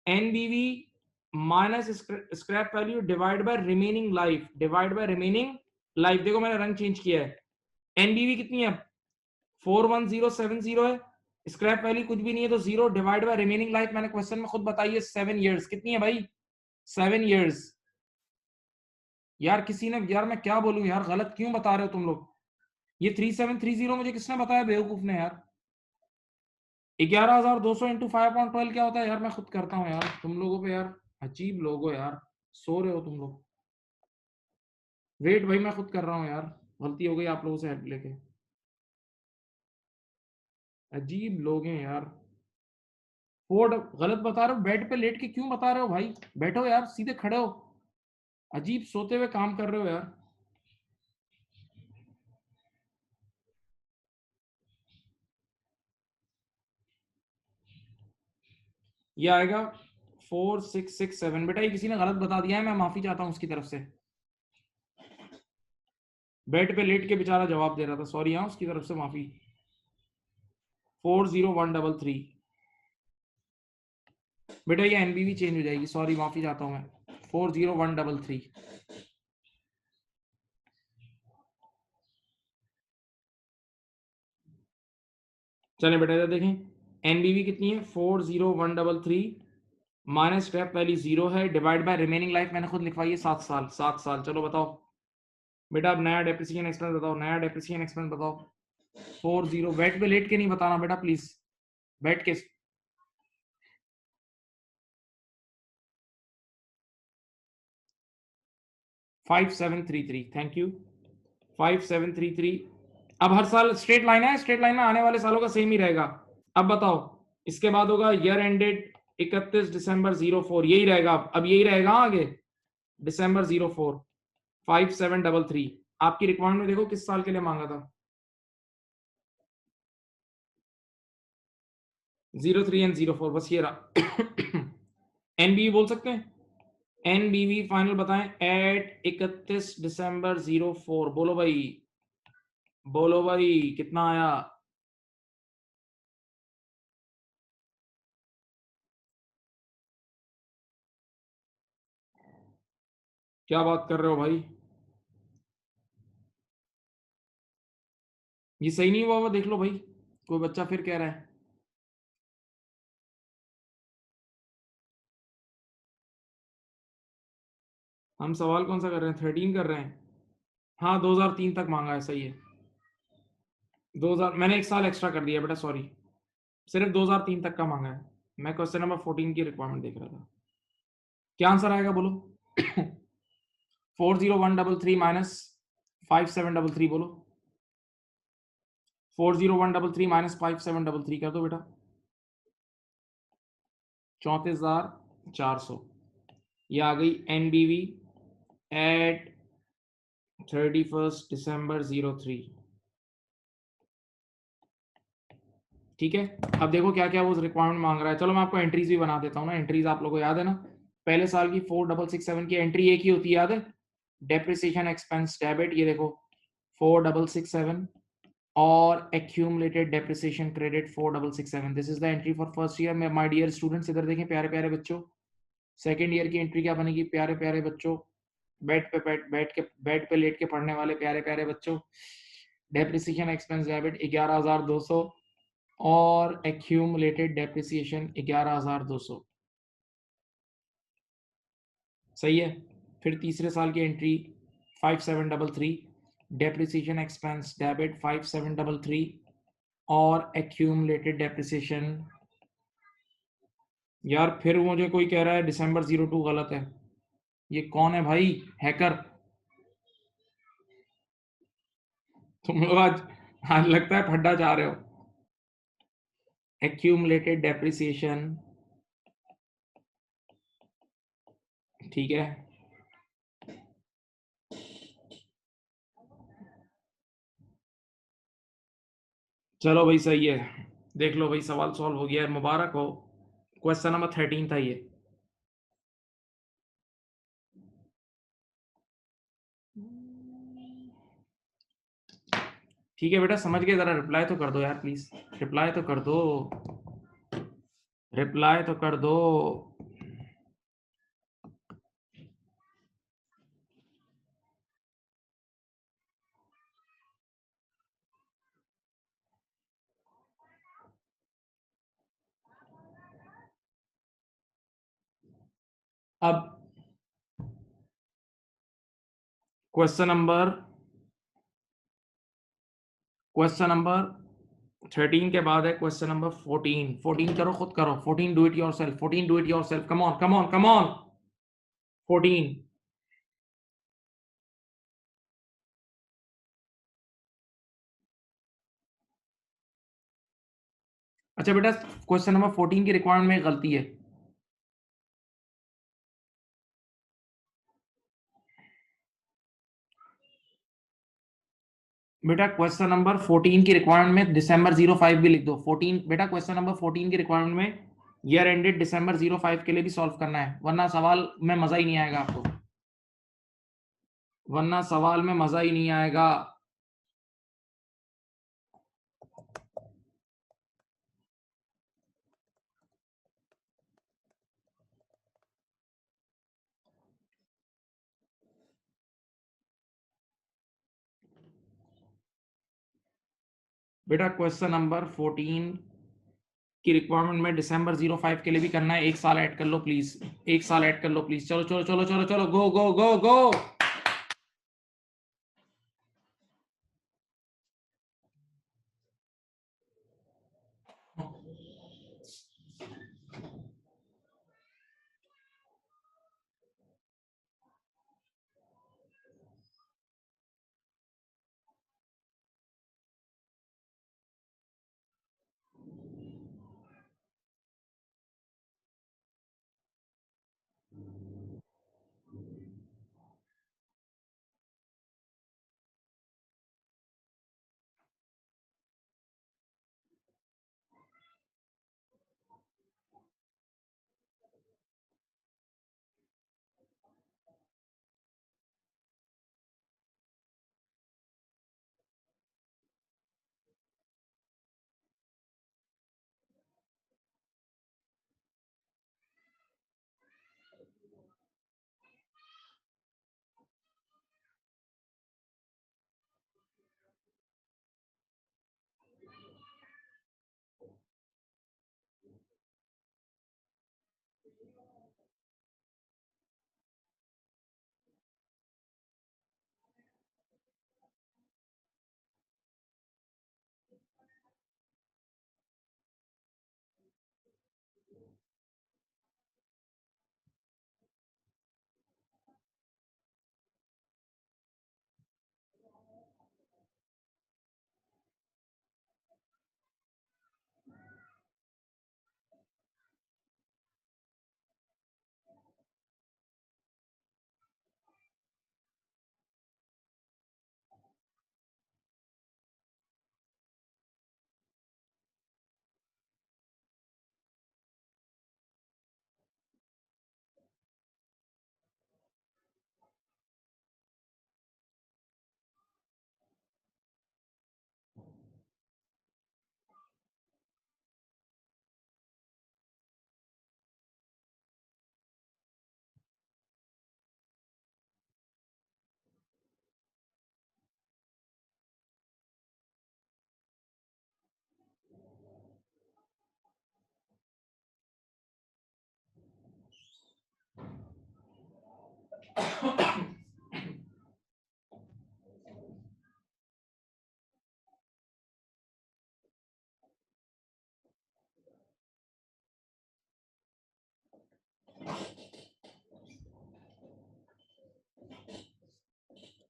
NBV minus scrap value divide by remaining life, divide by remaining life. देखो मैंने रंग चेंज किया है, एनबीवी कितनी है 41070 है, स्क्रैप वैल्यू कुछ भी नहीं है तो 0, डिवाइड बाय रिमेनिंग लाइफ, मैंने क्वेश्चन में खुद बताई है 7 इयर्स, कितनी है भाई 7 इयर्स। यार किसी ने, यार मैं क्या बोलूं यार, गलत क्यों बता रहे हो तुम लोग, ये 3730 मुझे किसने बताया, बेवकूफ ने यार। 11,200 इंटू 5/12 क्या होता है यार, मैं खुद करता हूँ यार, तुम लोगों पे यार अजीब लोग हो यार, सो रहे हो तुम लोग। वेट भाई, मैं खुद कर रहा हूँ यार, गलती हो गई आप लोगों से हेल्प लेके, अजीब लोग हैं यार। फोर्ड गलत बता रहे हो, बेड पे लेट के क्यों बता रहे हो भाई, बैठो यार, सीधे खड़े हो, अजीब सोते हुए काम कर रहे हो यार। ये आएगा 4667। बेटा ये किसी ने गलत बता दिया है, मैं माफी चाहता हूं उसकी तरफ से। बेड पे लेट के बेचारा जवाब दे रहा था, सॉरी हाँ, उसकी तरफ से माफी। 40133। बेटा ये एनबीवी चेंज हो जाएगी, सॉरी माफी चाहता हूं मैं। 40133। चलें बेटा इधर देखें, एनबीवी कितनी है 40133 माइनस स्टेप वैल्यू 0 है, डिवाइड बाय रिमेनिंग लाइफ मैंने खुद लिखवाई है 7 साल। 7 साल। चलो बताओ बेटा, अब नया डेप्रिसिएशन एक्सपेंस बताओ, नया डेप्रिसिएशन एक्सपेंस बताओ। 40 वेट पे लेट के नहीं बताना बेटा प्लीज, बैठ के। 5733, थैंक यू। 5733। अब हर साल स्ट्रेट लाइन है, स्ट्रेट लाइन में आने वाले सालों का सेम ही रहेगा। अब बताओ, इसके बाद होगा ईयर एंडेड 31 दिसंबर 04, यही रहेगा। अब यही रहेगा आगे, दिसंबर 04। 5733। आपकी रिक्वायरमेंट में देखो किस साल के लिए मांगा था। 03 एंड 04, बस ये रहा। एनबीवी बोल सकते हैं, एनबीवी फाइनल बताएं एट 31 दिसंबर 04। बोलो भाई, बोलो भाई कितना आया। क्या बात कर रहे हो भाई, ये सही नहीं हुआ, देख लो भाई, कोई बच्चा फिर कह रहा है। हम सवाल कौन सा कर रहे हैं, 13 कर रहे हैं। हाँ 2003 तक मांगा है, सही है। 2000 मैंने एक साल एक्स्ट्रा कर दिया बेटा, सॉरी। सिर्फ 2003 तक का मांगा है। मैं क्वेश्चन नंबर 14 की रिक्वायरमेंट देख रहा था। क्या आंसर आएगा बोलो। 40133 माइनस 5733 बोलो। 40133 माइनस 5733 कर दो बेटा। 34,400। ये आ गई एनबीवी एट 31 दिसंबर 03। ठीक है, अब देखो क्या क्या वो रिक्वायरमेंट मांग रहा है। चलो मैं आपको एंट्रीज भी बना देता हूँ ना। एंट्रीज आप लोगों को याद है ना, पहले साल की 4667 की एंट्री एक ही होती है, याद है, डेप्रिसिएशन एक्सपेंस डेबिट। ये देखो 4667 और accumulated depreciation credit 4667। This is the entry for first year में। माय डियर स्टूडेंट्स इधर देखें प्यारे प्यारे बच्चों, सेकेंड ईयर की एंट्री क्या बनेगी प्यारे प्यारे बच्चों, बेड पे लेट के पढ़ने वाले प्यारे प्यारे बच्चों। डेप्रिसिएशन एक्सपेंस डेबिट 11,200 और एक्यूमुलेटेड डेप्रिसिएशन 11,200। सही है। फिर तीसरे साल की एंट्री 5733, डेप्रिसिएशन एक्सपेंस डेबिट 5733 और एक्यूमुलेटेड डेप्रिसिएशन। यार फिर मुझे कोई कह रहा है दिसंबर 02 गलत है। ये कौन है भाई, हैकर? तुम लोग आज लगता है फड्डा जा रहे हो। एक्यूमुलेटेड डेप्रिसिएशन, ठीक है। चलो भाई सही है, देख लो भाई सवाल सॉल्व हो गया है, मुबारक हो। क्वेश्चन नंबर 13 था ये। ठीक है बेटा, समझ गए, जरा रिप्लाई तो कर दो यार प्लीज, रिप्लाई तो कर दो, रिप्लाई तो कर दो। अब क्वेश्चन नंबर 13 के बाद है क्वेश्चन नंबर 14। 14 करो, खुद करो। 14 do it yourself, 14 do it yourself, come on come on come on. 14। अच्छा बेटा, क्वेश्चन नंबर 14 की रिक्वायरमेंट में गलती है। बेटा क्वेश्चन नंबर 14 की रिक्वायरमेंट में दिसंबर 05 भी लिख दो। 14 बेटा, क्वेश्चन नंबर 14 की रिक्वायरमेंट में ईयर एंडेड दिसंबर 05 के लिए भी सॉल्व करना है, वरना सवाल में मजा ही नहीं आएगा आपको, वरना सवाल में मजा ही नहीं आएगा। बेटा क्वेश्चन नंबर 14 की रिक्वायरमेंट में दिसंबर 05 के लिए भी करना है, 1 साल ऐड कर लो प्लीज, 1 साल ऐड कर लो प्लीज। चलो चलो चलो चलो चलो, गो गो गो गो।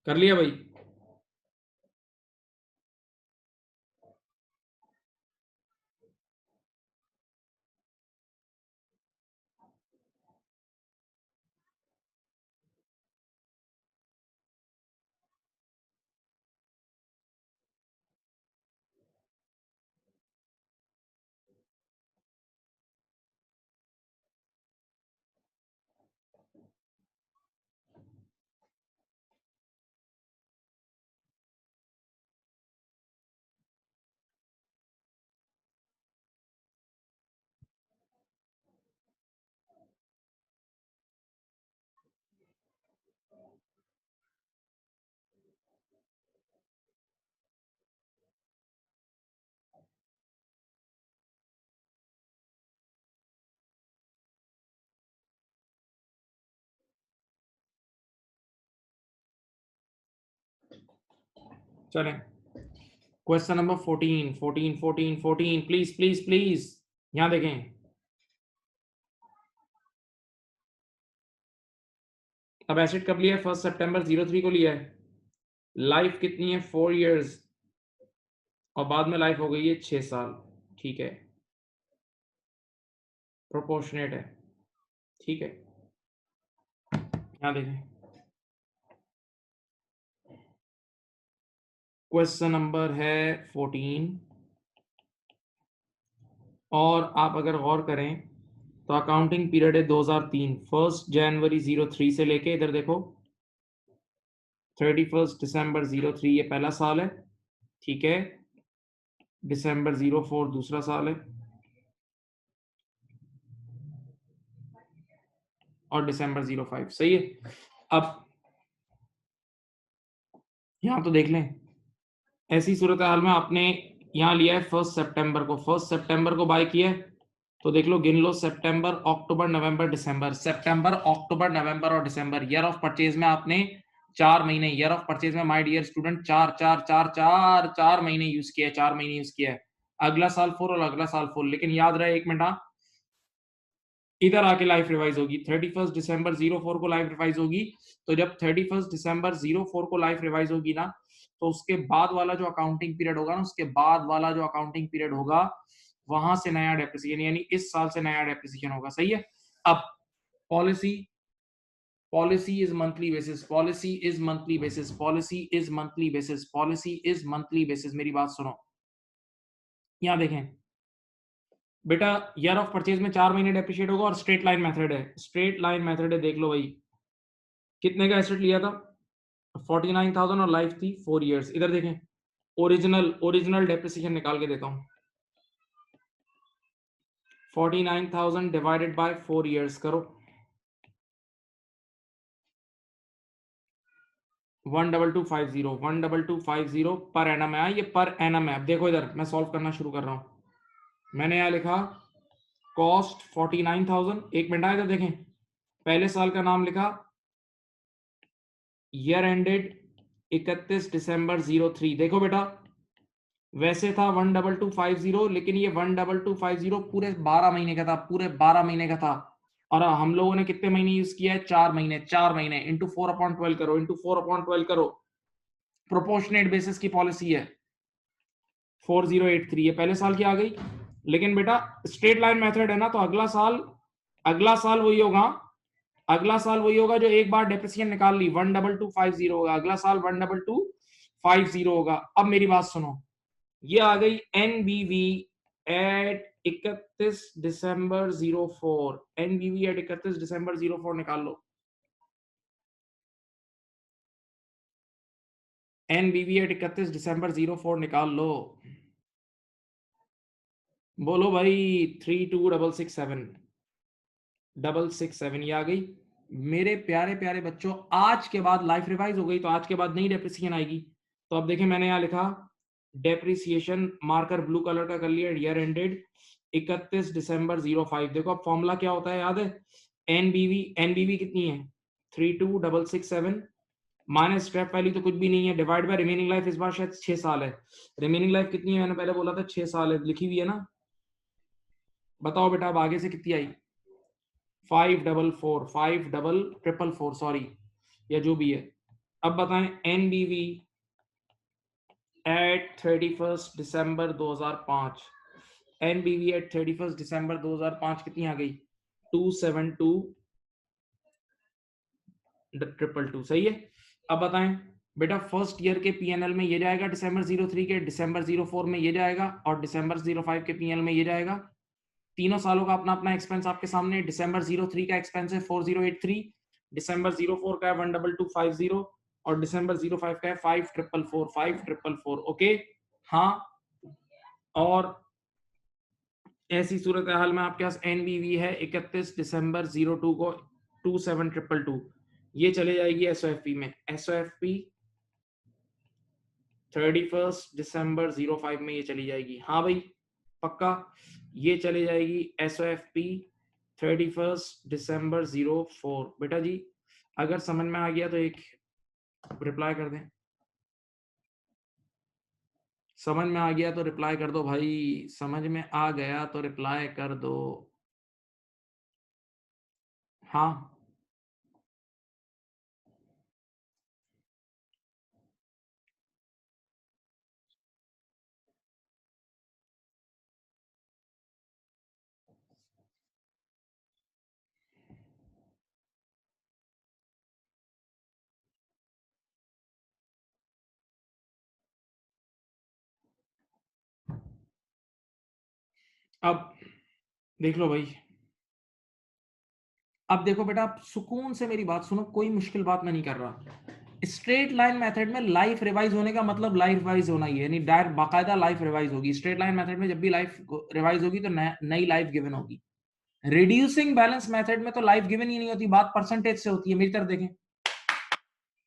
कर लिया भाई? चलें, question number 14 14 14 14, please please please यहां देखें। अब एसिड कब लिया है? 1 सितंबर 03 को लिया है। लाइफ कितनी है? 4 इयर्स, और बाद में लाइफ हो गई है 6 साल। ठीक है, प्रोपोर्शनेट है। ठीक है, यहां देखें, क्वेश्चन नंबर है 14, और आप अगर गौर करें तो अकाउंटिंग पीरियड है 2003, 1 जनवरी 03 से लेके इधर देखो 31 दिसंबर 03 ये पहला साल है, ठीक है। दिसंबर 04 दूसरा साल है और दिसंबर 05 सही है। अब यहां तो देख लें, ऐसी सूरत हाल में आपने यहां लिया है 1 सितंबर को, 1 सितंबर को बाय किया है, तो देख लो, गिन लो, सितंबर अक्टूबर नवंबर दिसंबर, सितंबर अक्टूबर नवंबर और दिसंबर। ईयर ऑफ परचेज में आपने 4 महीने, ईयर ऑफ परचेज में माय डियर स्टूडेंट 4 महीने यूज किया है, 4 महीने यूज किया है। अगला साल 4 और अगला साल 4, लेकिन याद रहे, एक मिनट, हाँ, इधर आके लाइफ रिवाइज होगी 31 दिसंबर 04 को लाइफ रिवाइज होगी। तो जब 31 दिसंबर 04 को लाइफ रिवाइज होगी ना, तो उसके बाद वाला जो अकाउंटिंग पीरियड होगा ना, उसके बाद वाला जो अकाउंटिंग पीरियड होगा, वहां से नया डेप्रिसिएशन, यानी इस साल से नया डेप्रिसिएशन होगा, सही है। अब policy, policy is monthly basis, policy is monthly basis, policy is monthly basis, policy is monthly basis. मेरी बात सुनो, यहां देखें बेटा, ईयर ऑफ परचेज में 4 महीने डेप्रिशिएट होगा और स्ट्रेट लाइन मेथड है, स्ट्रेट लाइन मेथड है, देख लो भाई, कितने का एसेट लिया था, 49,000 और लाइफ थी 4 इयर्स। इधर देखें, ओरिजिनल ओरिजिनल डेप्रिसिएशन निकाल के देता हूं, 49,000 डिवाइडेड बाय 4 इयर्स करो, 12250, 12250 पर एनम है, ये पर एनम है। अब देखो इधर, मैं सॉल्व करना शुरू कर रहा हूं। मैंने यहां लिखा कॉस्ट 49,000, एक मिनट इधर देखें, पहले साल का नाम लिखा, ईयर एंडेड 31 दिसंबर 03। देखो बेटा, वैसे था 12250, लेकिन ये 12250 पूरे 12 महीने का था, पूरे 12 महीने का था। और हम लोगों ने कितने महीने यूज किया है, 4 महीने, 4 महीने इंटू 4/12 करो, इंटू 4/12 करो, प्रोपोर्शनेट बेसिस की पॉलिसी है, 4083, ये पहले साल की आ गई। लेकिन बेटा स्ट्रेट लाइन मेथड है ना, तो अगला साल वही होगा, अगला साल वही होगा जो एक बार डेप्रिसिएशन निकाल ली, 12250 होगा, अगला साल 12250 होगा। अब मेरी बात सुनो, ये आ गई एनबीवी एट 31 दिसंबर 04, एनबीवी एट 31 दिसंबर 04 निकाल लो, एनबीवी एट 31 दिसंबर 04 निकाल लो, बोलो भाई, 32667667 ये आ गई। मेरे प्यारे प्यारे बच्चों, आज के बाद लाइफ रिवाइज हो गई, तो आज के बाद नई डेप्रिसिएशन आएगी। तो अब देखें, मैंने यहां लिखा डेप्रिसिएशन, मार्कर ब्लू कलर का कर लिया, ईयर एंडेड 31 दिसंबर 05। देखो अब फॉर्मूला क्या होता है, याद है, एनबीवी, एनबीवी कितनी है, 32667, माइनस स्क्रैप वैल्यू तो कुछ भी नहीं है, डिवाइड बाय रिमेनिंग लाइफ, इस बार शायद 6 साल है। रिमेनिंग लाइफ कितनी है, मैंने पहले बोला था 6 साल है, लिखी हुई है ना। बताओ बेटा, अब आगे से कितनी आई, 5444 सॉरी, या जो भी है। अब बताएं, एनबीवी एट 31 दिसंबर 2005, एनबीवी एट 31 दिसंबर 2005 कितनी आ गई, 272,222, सही है। अब बताएं बेटा, फर्स्ट ईयर के पीएनएल में ये जाएगा, दिसंबर 03 के, दिसंबर 04 में ये जाएगा, और दिसंबर 05 के पीएनएल में ये जाएगा। तीनों सालों का अपना अपना एक्सपेंस आपके सामने, दिसंबर 03 का एक्सपेंस है 4083, दिसंबर 04 का है 12250, और दिसंबर 05 का है 5444, ओके। हाँ, और ऐसी सूरत हाल में आपके पास एनबीवी है 31 दिसंबर 02 को 27222, ये चले जाएगी एसओएफपी में, एसओएफपी 31 दिसंबर 05 में ये चली जाएगी, हाँ भाई पक्का, ये चली जाएगी एसओएफपी 31 दिसंबर 04। बेटा जी, अगर समझ में आ गया तो एक रिप्लाई कर दें, समझ में आ गया तो रिप्लाई कर दो भाई, समझ में आ गया तो रिप्लाई कर दो, हाँ। अब देख लो भाई, अब देखो बेटा, आप सुकून से मेरी बात सुनो, कोई मुश्किल बात मैं नहीं कर रहा। स्ट्रेट लाइन मेथड में लाइफ रिवाइज होने का मतलब लाइफ रिवाइज होना ही है, यानी डायरेक्ट बाकायदा लाइफ रिवाइज होगी। स्ट्रेट लाइन मेथड में जब भी लाइफ रिवाइज होगी तो नई लाइफ गिवन होगी। रिड्यूसिंग बैलेंस मेथड में तो लाइफ गिवन ही नहीं होती, बात परसेंटेज से होती है। मेरी तरफ देखें,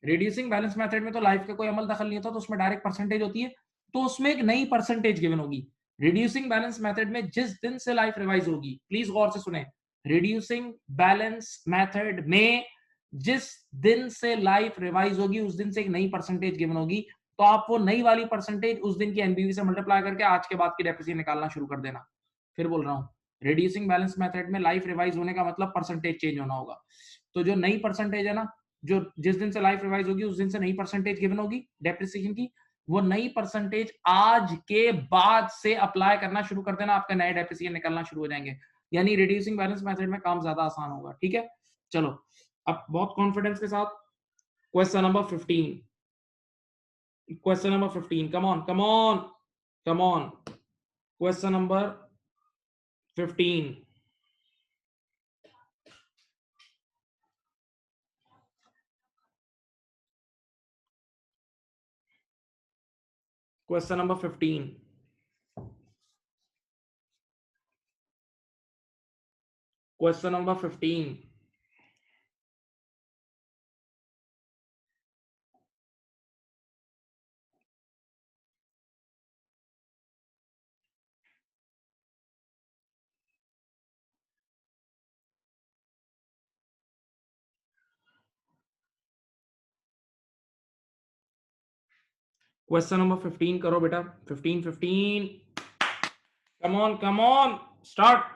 रिड्यूसिंग बैलेंस मेथड में तो लाइफ का कोई अमल दखल नहीं होता, तो उसमें डायरेक्ट परसेंटेज होती है, तो उसमें एक नई परसेंटेज गिवन होगी। रिड्यूसिंग बैलेंस मेथड में जिस दिन से लाइफ रिवाइज होगी, प्लीज गौर से सुने, रिड्यूसिंग बैलेंस मेथड में जिस दिन से लाइफ रिवाइज होगी उस दिन से एक नई परसेंटेज गिवन होगी। तो आप वो नई वाली परसेंटेज उस दिन की एनबीवी से मल्टीप्लाई करके आज के बाद की डेप्रिसिएशन निकालना शुरू कर देना। फिर बोल रहा हूं, रिड्यूसिंग बैलेंस मेथड में लाइफ रिवाइज होने का मतलब परसेंटेज चेंज होना होगा। तो जो नई परसेंटेज है ना, जो जिस दिन से लाइफ रिवाइज होगी उस दिन से नई परसेंटेज गिवन होगी डेप्रिसिएशन की, वो नई परसेंटेज आज के बाद से अप्लाई करना शुरू कर देना, आपका नए डेप्रिसिएशन निकलना शुरू हो जाएंगे। यानी रिड्यूसिंग बैलेंस मेथड में काम ज्यादा आसान होगा। ठीक है, चलो अब बहुत कॉन्फिडेंस के साथ question number 15। Question number 15, come on come on come on. Question number 15। Question number 15। Question number 15। Question number 15 करो बेटा, 15 15। Come on start.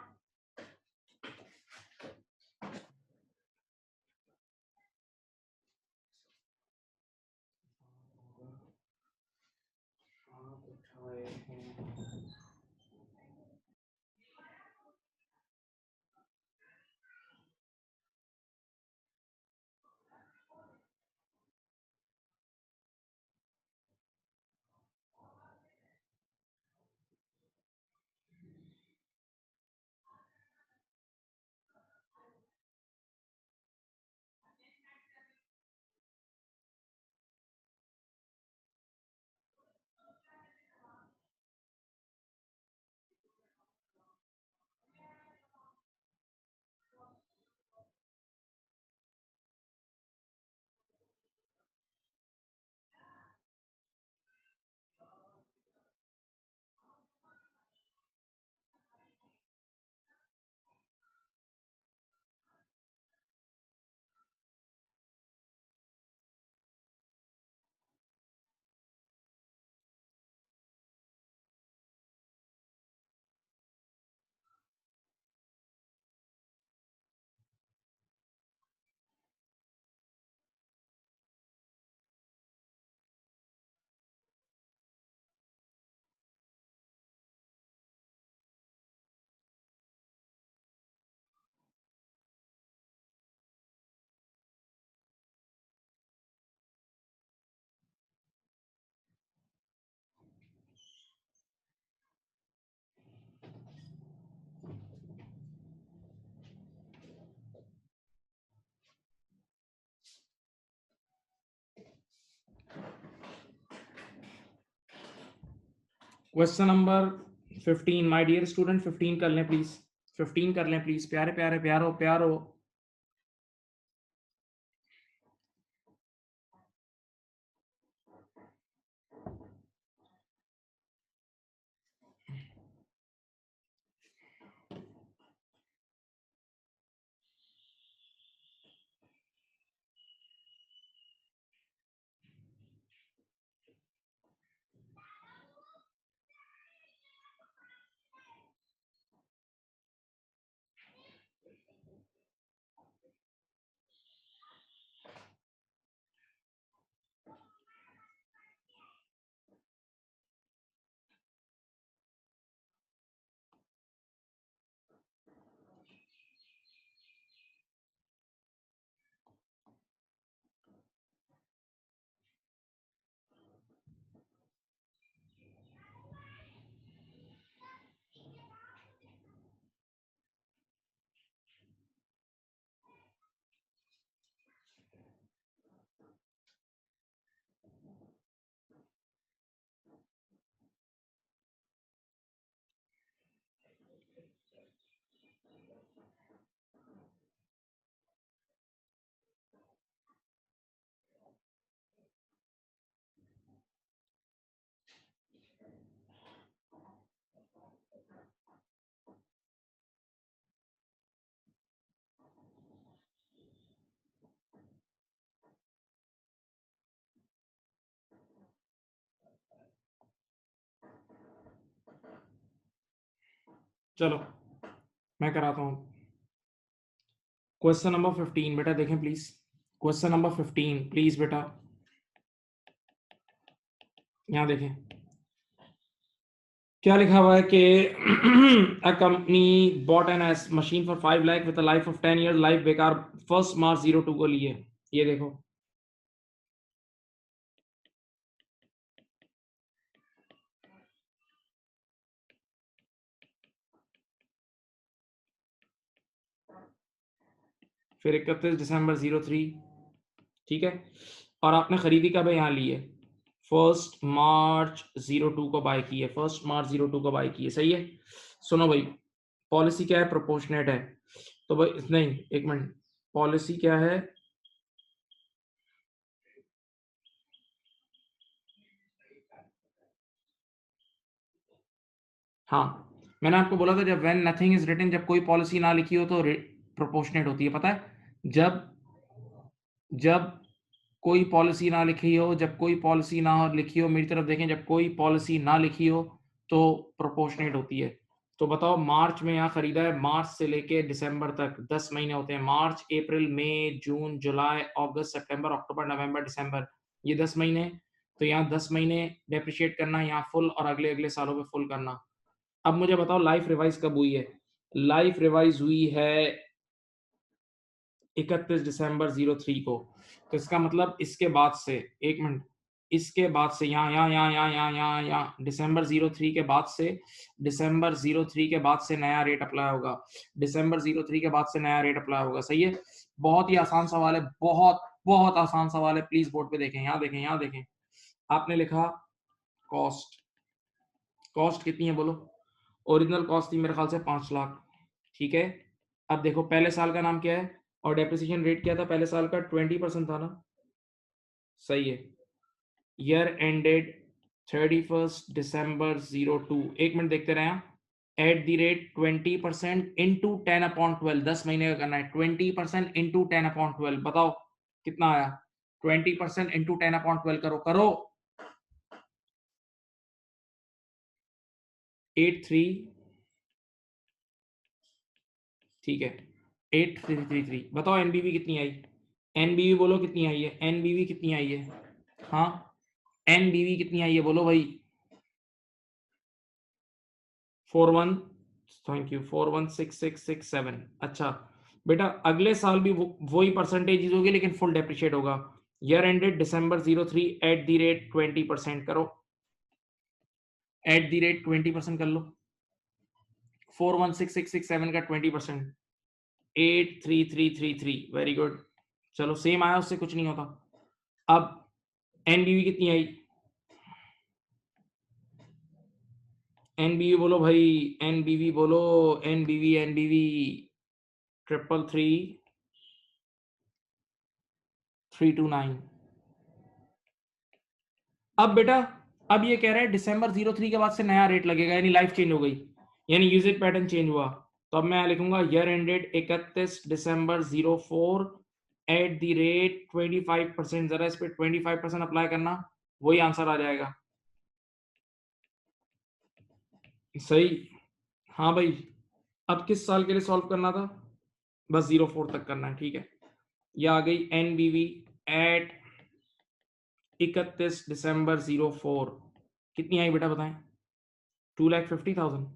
Question number 15 my dear student, 15 कर लें प्लीज, 15 कर लें प्लीज, प्यारे प्यारे प्यारो प्यारो। चलो मैं कराता हूँ। क्वेश्चन नंबर 15 बेटा देखें प्लीज। क्वेश्चन नंबर 15 प्लीज बेटा, यहाँ देखें क्या लिखा हुआ है कि a company bot N S machine for 5 lakh with a life of 10 years, life बेकार 1 मार्च 02 को लिए। ये देखो फिर 31 दिसंबर 03, ठीक है। और आपने खरीदी कब है, यहाँ ली है 1 मार्च 02 को बाय की है, 1 मार्च 02 को बाय की है, सही है। सुनो भाई, पॉलिसी क्या है, प्रोपोर्शनेट है। तो भाई नहीं, एक मिनट, पॉलिसी क्या है, हाँ मैंने आपको बोला था जब व्हेन नथिंग इज रिटन, जब कोई पॉलिसी ना लिखी हो तो प्रोपोर्शनेट होती है, पता है। जब जब कोई पॉलिसी ना लिखी हो, जब कोई पॉलिसी ना लिखी हो, मेरी तरफ देखें, जब कोई पॉलिसी ना लिखी हो तो प्रोपोर्शनेट होती है। तो बताओ मार्च में यहाँ खरीदा है, मार्च से लेके दिसंबर तक 10 महीने होते हैं, मार्च अप्रैल मई जून जुलाई अगस्त सितंबर अक्टूबर नवंबर दिसंबर, ये 10 महीने। तो यहाँ 10 महीने डेप्रिशिएट करना, यहाँ फुल, और अगले अगले सालों में फुल करना। अब मुझे बताओ लाइफ रिवाइज कब हुई है। लाइफ रिवाइज हुई है 31 दिसंबर 03 को। तो इसका मतलब इसके बाद से, एक मिनट, इसके बाद से यहाँ यहाँ यहाँ यहाँ यहाँ यहाँ यहाँ दिसंबर 03 के बाद से, दिसंबर 03 के बाद से नया रेट अप्लाई होगा, दिसंबर 03 के बाद से नया रेट अप्लाई होगा, सही है। बहुत ही आसान सवाल है, बहुत बहुत आसान सवाल है, प्लीज बोर्ड पे देखें, यहाँ देखें, यहाँ देखें। आपने लिखा कॉस्ट, कॉस्ट कितनी है बोलो। ओरिजिनल कॉस्ट थी मेरे ख्याल से 5 लाख, ठीक है। अब देखो पहले साल का नाम क्या है, और डेप्रिसिएशन रेट क्या था पहले साल का, 20% था ना, सही है। ईयर एंडेड 31 दिसंबर 02, एक मिनट देखते रहे हैं। एट द रेट 20% इंटू 10/12, 10 महीने का करना है, 20% इंटू 10/12, बताओ कितना आया। 20% इंटू 10/12 करो करो, 83, ठीक है, 8333। बताओ एनबीवी कितनी आई, एनबीवी बोलो कितनी आई है, एनबीवी कितनी आई है, हाँ एनबीवी कितनी आई है बोलो भाई। 41, थैंक यू, 416667। अच्छा बेटा अगले साल भी वही परसेंटेज होगी, लेकिन फुल डेप्रिशिएट होगा। Year ended December 03 at the rate 20% करो, एट द रेट 20% कर लो, 416667 का 20%, 83333, वेरी गुड। चलो सेम आया, उससे कुछ नहीं होता। अब एनबीवी कितनी आई, एनबीवी बोलो भाई, एनबीवी बोलो, एनबीवी एनबीवी 333 अब बेटा, अब ये कह रहा है दिसंबर 03 के बाद से नया रेट लगेगा, यानी लाइफ चेंज हो गई, यानी यूजेज पैटर्न चेंज हुआ। तो अब मैं लिखूंगा year ended 31 December 04 at the rate 25%, जरा इस पे 25% अप्लाई करना, वही आंसर आ जाएगा, सही। हाँ भाई, अब किस साल के लिए सॉल्व करना था, बस 04 तक करना है, ठीक है। ये आ गई एनबीवी एट 31 दिसंबर 04, कितनी आई बेटा बताएं, 2,50,000,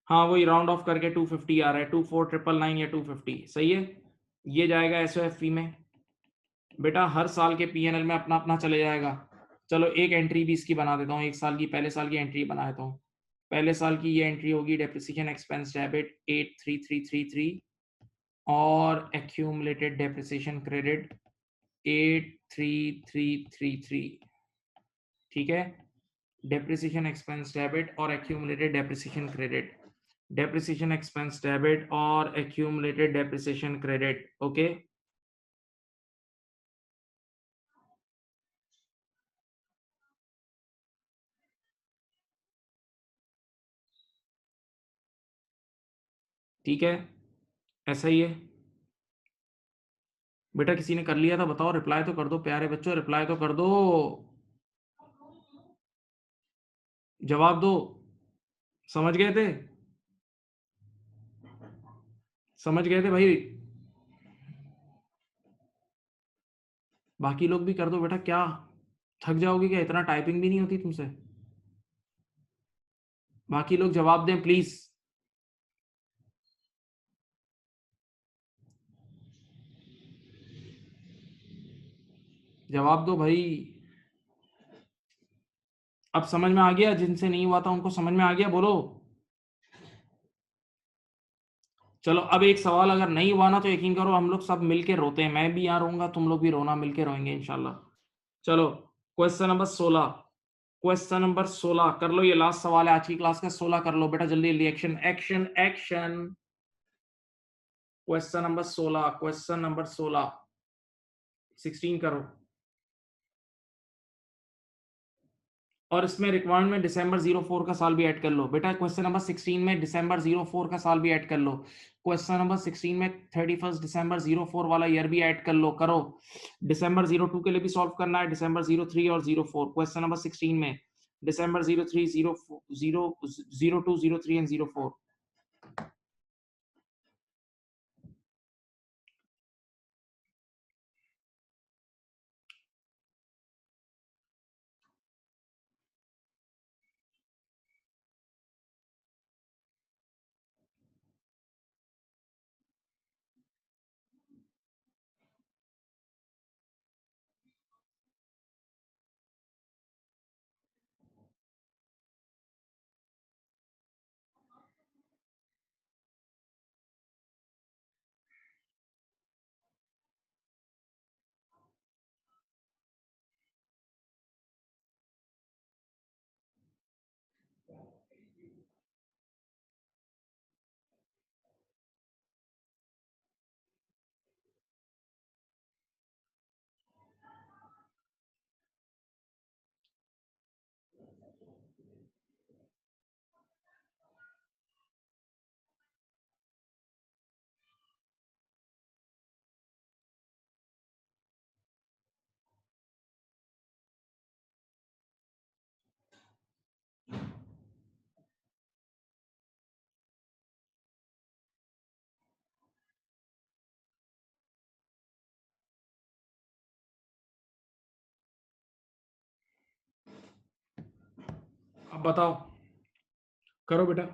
हाँ वही राउंड ऑफ करके 250 आ रहा है, 24,999 या 250, सही है। ये जाएगा एसओएफपी में, बेटा हर साल के पीएनएल में अपना अपना चले जाएगा। चलो एक एंट्री भी इसकी बना देता हूँ, एक साल की, पहले साल की एंट्री बना देता हूँ। पहले साल की ये एंट्री होगी डेप्रिसिएशन एक्सपेंस डेबिट 83333, और एक्यूमुलेटेड डेप्रिसिएशन क्रेडिट 83333, ठीक है। डेप्रिसिएशन एक्सपेंस डेबिट और accumulated depreciation credit, depreciation expense debit और एक्यूमुलेटेड डेप्रिसिएशन क्रेडिट, ओके। ठीक है, ऐसा ही है बेटा। किसी ने कर लिया था बताओ, रिप्लाई तो कर दो प्यारे बच्चों, रिप्लाई तो कर दो, जवाब दो। समझ गए थे? समझ गए थे भाई? बाकी लोग भी कर दो बेटा, क्या थक जाओगे क्या? इतना टाइपिंग भी नहीं होती तुमसे। बाकी लोग जवाब दें प्लीज। जवाब दो भाई। अब समझ में आ गया? जिनसे नहीं हुआ था उनको समझ में आ गया? बोलो। चलो अब एक सवाल अगर नहीं हुआ ना तो यकीन करो हम लोग सब मिलके रोते हैं। मैं भी यहाँ रोऊंगा, तुम लोग भी रोना, मिलके रोएंगे इंशाल्लाह। चलो क्वेश्चन नंबर 16। क्वेश्चन नंबर 16 कर लो, ये लास्ट सवाल है आज की क्लास का। 16 कर लो बेटा जल्दी जल्दी। Action action action. Question number 16, question number 16। 16 करो। और इसमें रिक्वायरमेंट में दिसंबर 04 का साल भी ऐड कर लो बेटा। क्वेश्चन नंबर 16 में दिसंबर 04 का साल भी ऐड कर लो। क्वेश्चन नंबर 16 में 31 दिसंबर 04 वाला ईयर भी ऐड कर लो। करो। दिसंबर 02 के लिए भी सॉल्व करना है, दिसंबर 03 और 04। क्वेश्चन नंबर 16 में दिसंबर 03, 02, 03 एंड 04। अब बताओ, करो बेटा।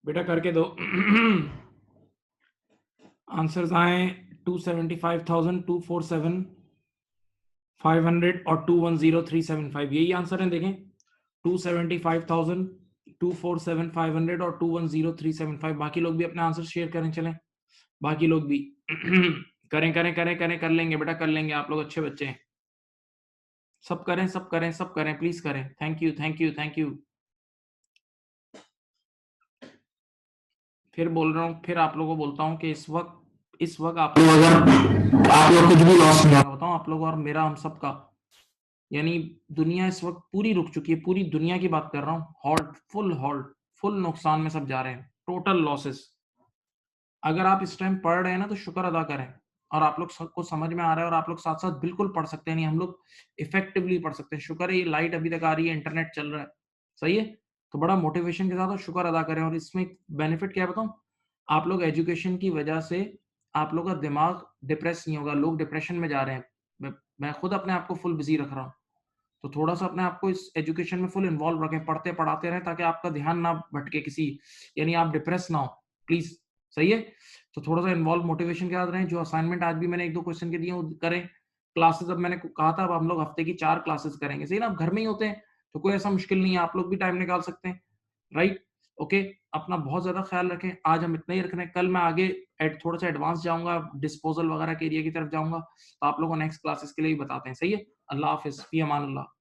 बेटा करके दो। आंसर्स आए 275,000, 247, 500 और 210,375। यही आंसर है देखें। 275,000, 247, 500 और 210,375। बाकी लोग भी अपने आंसर शेयर करें। चलें बाकी लोग भी करें करें करें करें, कर लेंगे बेटा, कर लेंगे। आप लोग अच्छे बच्चे हैं। सब करें सब करें सब करें, प्लीज करें। Thank you thank you thank you. फिर बोल रहा हूँ, फिर आप लोगों को बोलता हूँ कि इस वक्त आप लोग अगर आप लोग कुछ भी लॉस नहीं होगा, बताऊँ आप लोग और मेरा, हम सब का। यानी दुनिया इस वक्त पूरी रुक चुकी है, पूरी दुनिया की बात कर रहा हूँ। हॉल्ट, फुल नुकसान में सब जा रहे हैं, टोटल लॉसेस। अगर आप इस टाइम पढ़ रहे हैं ना तो शुक्र अदा करें। और आप लोग सबको समझ में आ रहा है और आप लोग साथ साथ बिल्कुल पढ़ सकते हैं। नहीं हम लोग इफेक्टिवली पढ़ सकते हैं। शुक्र है ये लाइट अभी तक आ रही है, इंटरनेट चल रहा है। सही है। तो बड़ा मोटिवेशन के साथ और शुक्र अदा करें। और इसमें बेनिफिट क्या है बताऊँ? आप लोग एजुकेशन की वजह से आप लोग का दिमाग डिप्रेस नहीं होगा। लोग डिप्रेशन में जा रहे हैं। मैं खुद अपने आप को फुल बिज़ी रख रहा हूँ। तो थोड़ा-सा अपने आप को इस एजुकेशन में फुल इन्वॉल्व रखें, पढ़ते-पढ़ाते रहें ताकि आपका ध्यान ना भटके किसी, यानी आप डिप्रेस ना हो, प्लीज़, सही है? तो थोड़ा-सा इन्वॉल्व मोटिवेशन के साथ रहें, जो असाइनमेंट आज भी मैंने 1-2 क्वेश्चन के दिए वो करें। क्लासेस अब मैंने कहा था अब हम लोग हफ्ते की 4 क्लासेस करेंगे, सही ना? आप घर में ही होते हैं, तो कोई ऐसा मुश्किल नहीं है, आप लोग भी टाइम निकाल सकते हैं, राइट? ओके, अपना बहुत ज़्यादा ख़्याल रखें, आज हम इतना ही रख रहे हैं, कल मैं आगे थोड़ा-सा एडवांस जाऊँगा, डिस्पोज़ल वगैरह के एरिया की तरफ जाऊँगा, तो आप लोगों को नेक्स्ट क्लासेस के लिए भी बताते हैं, सही है? अल्लाह हाफ़िज़, फ़ी अमान अल्लाह।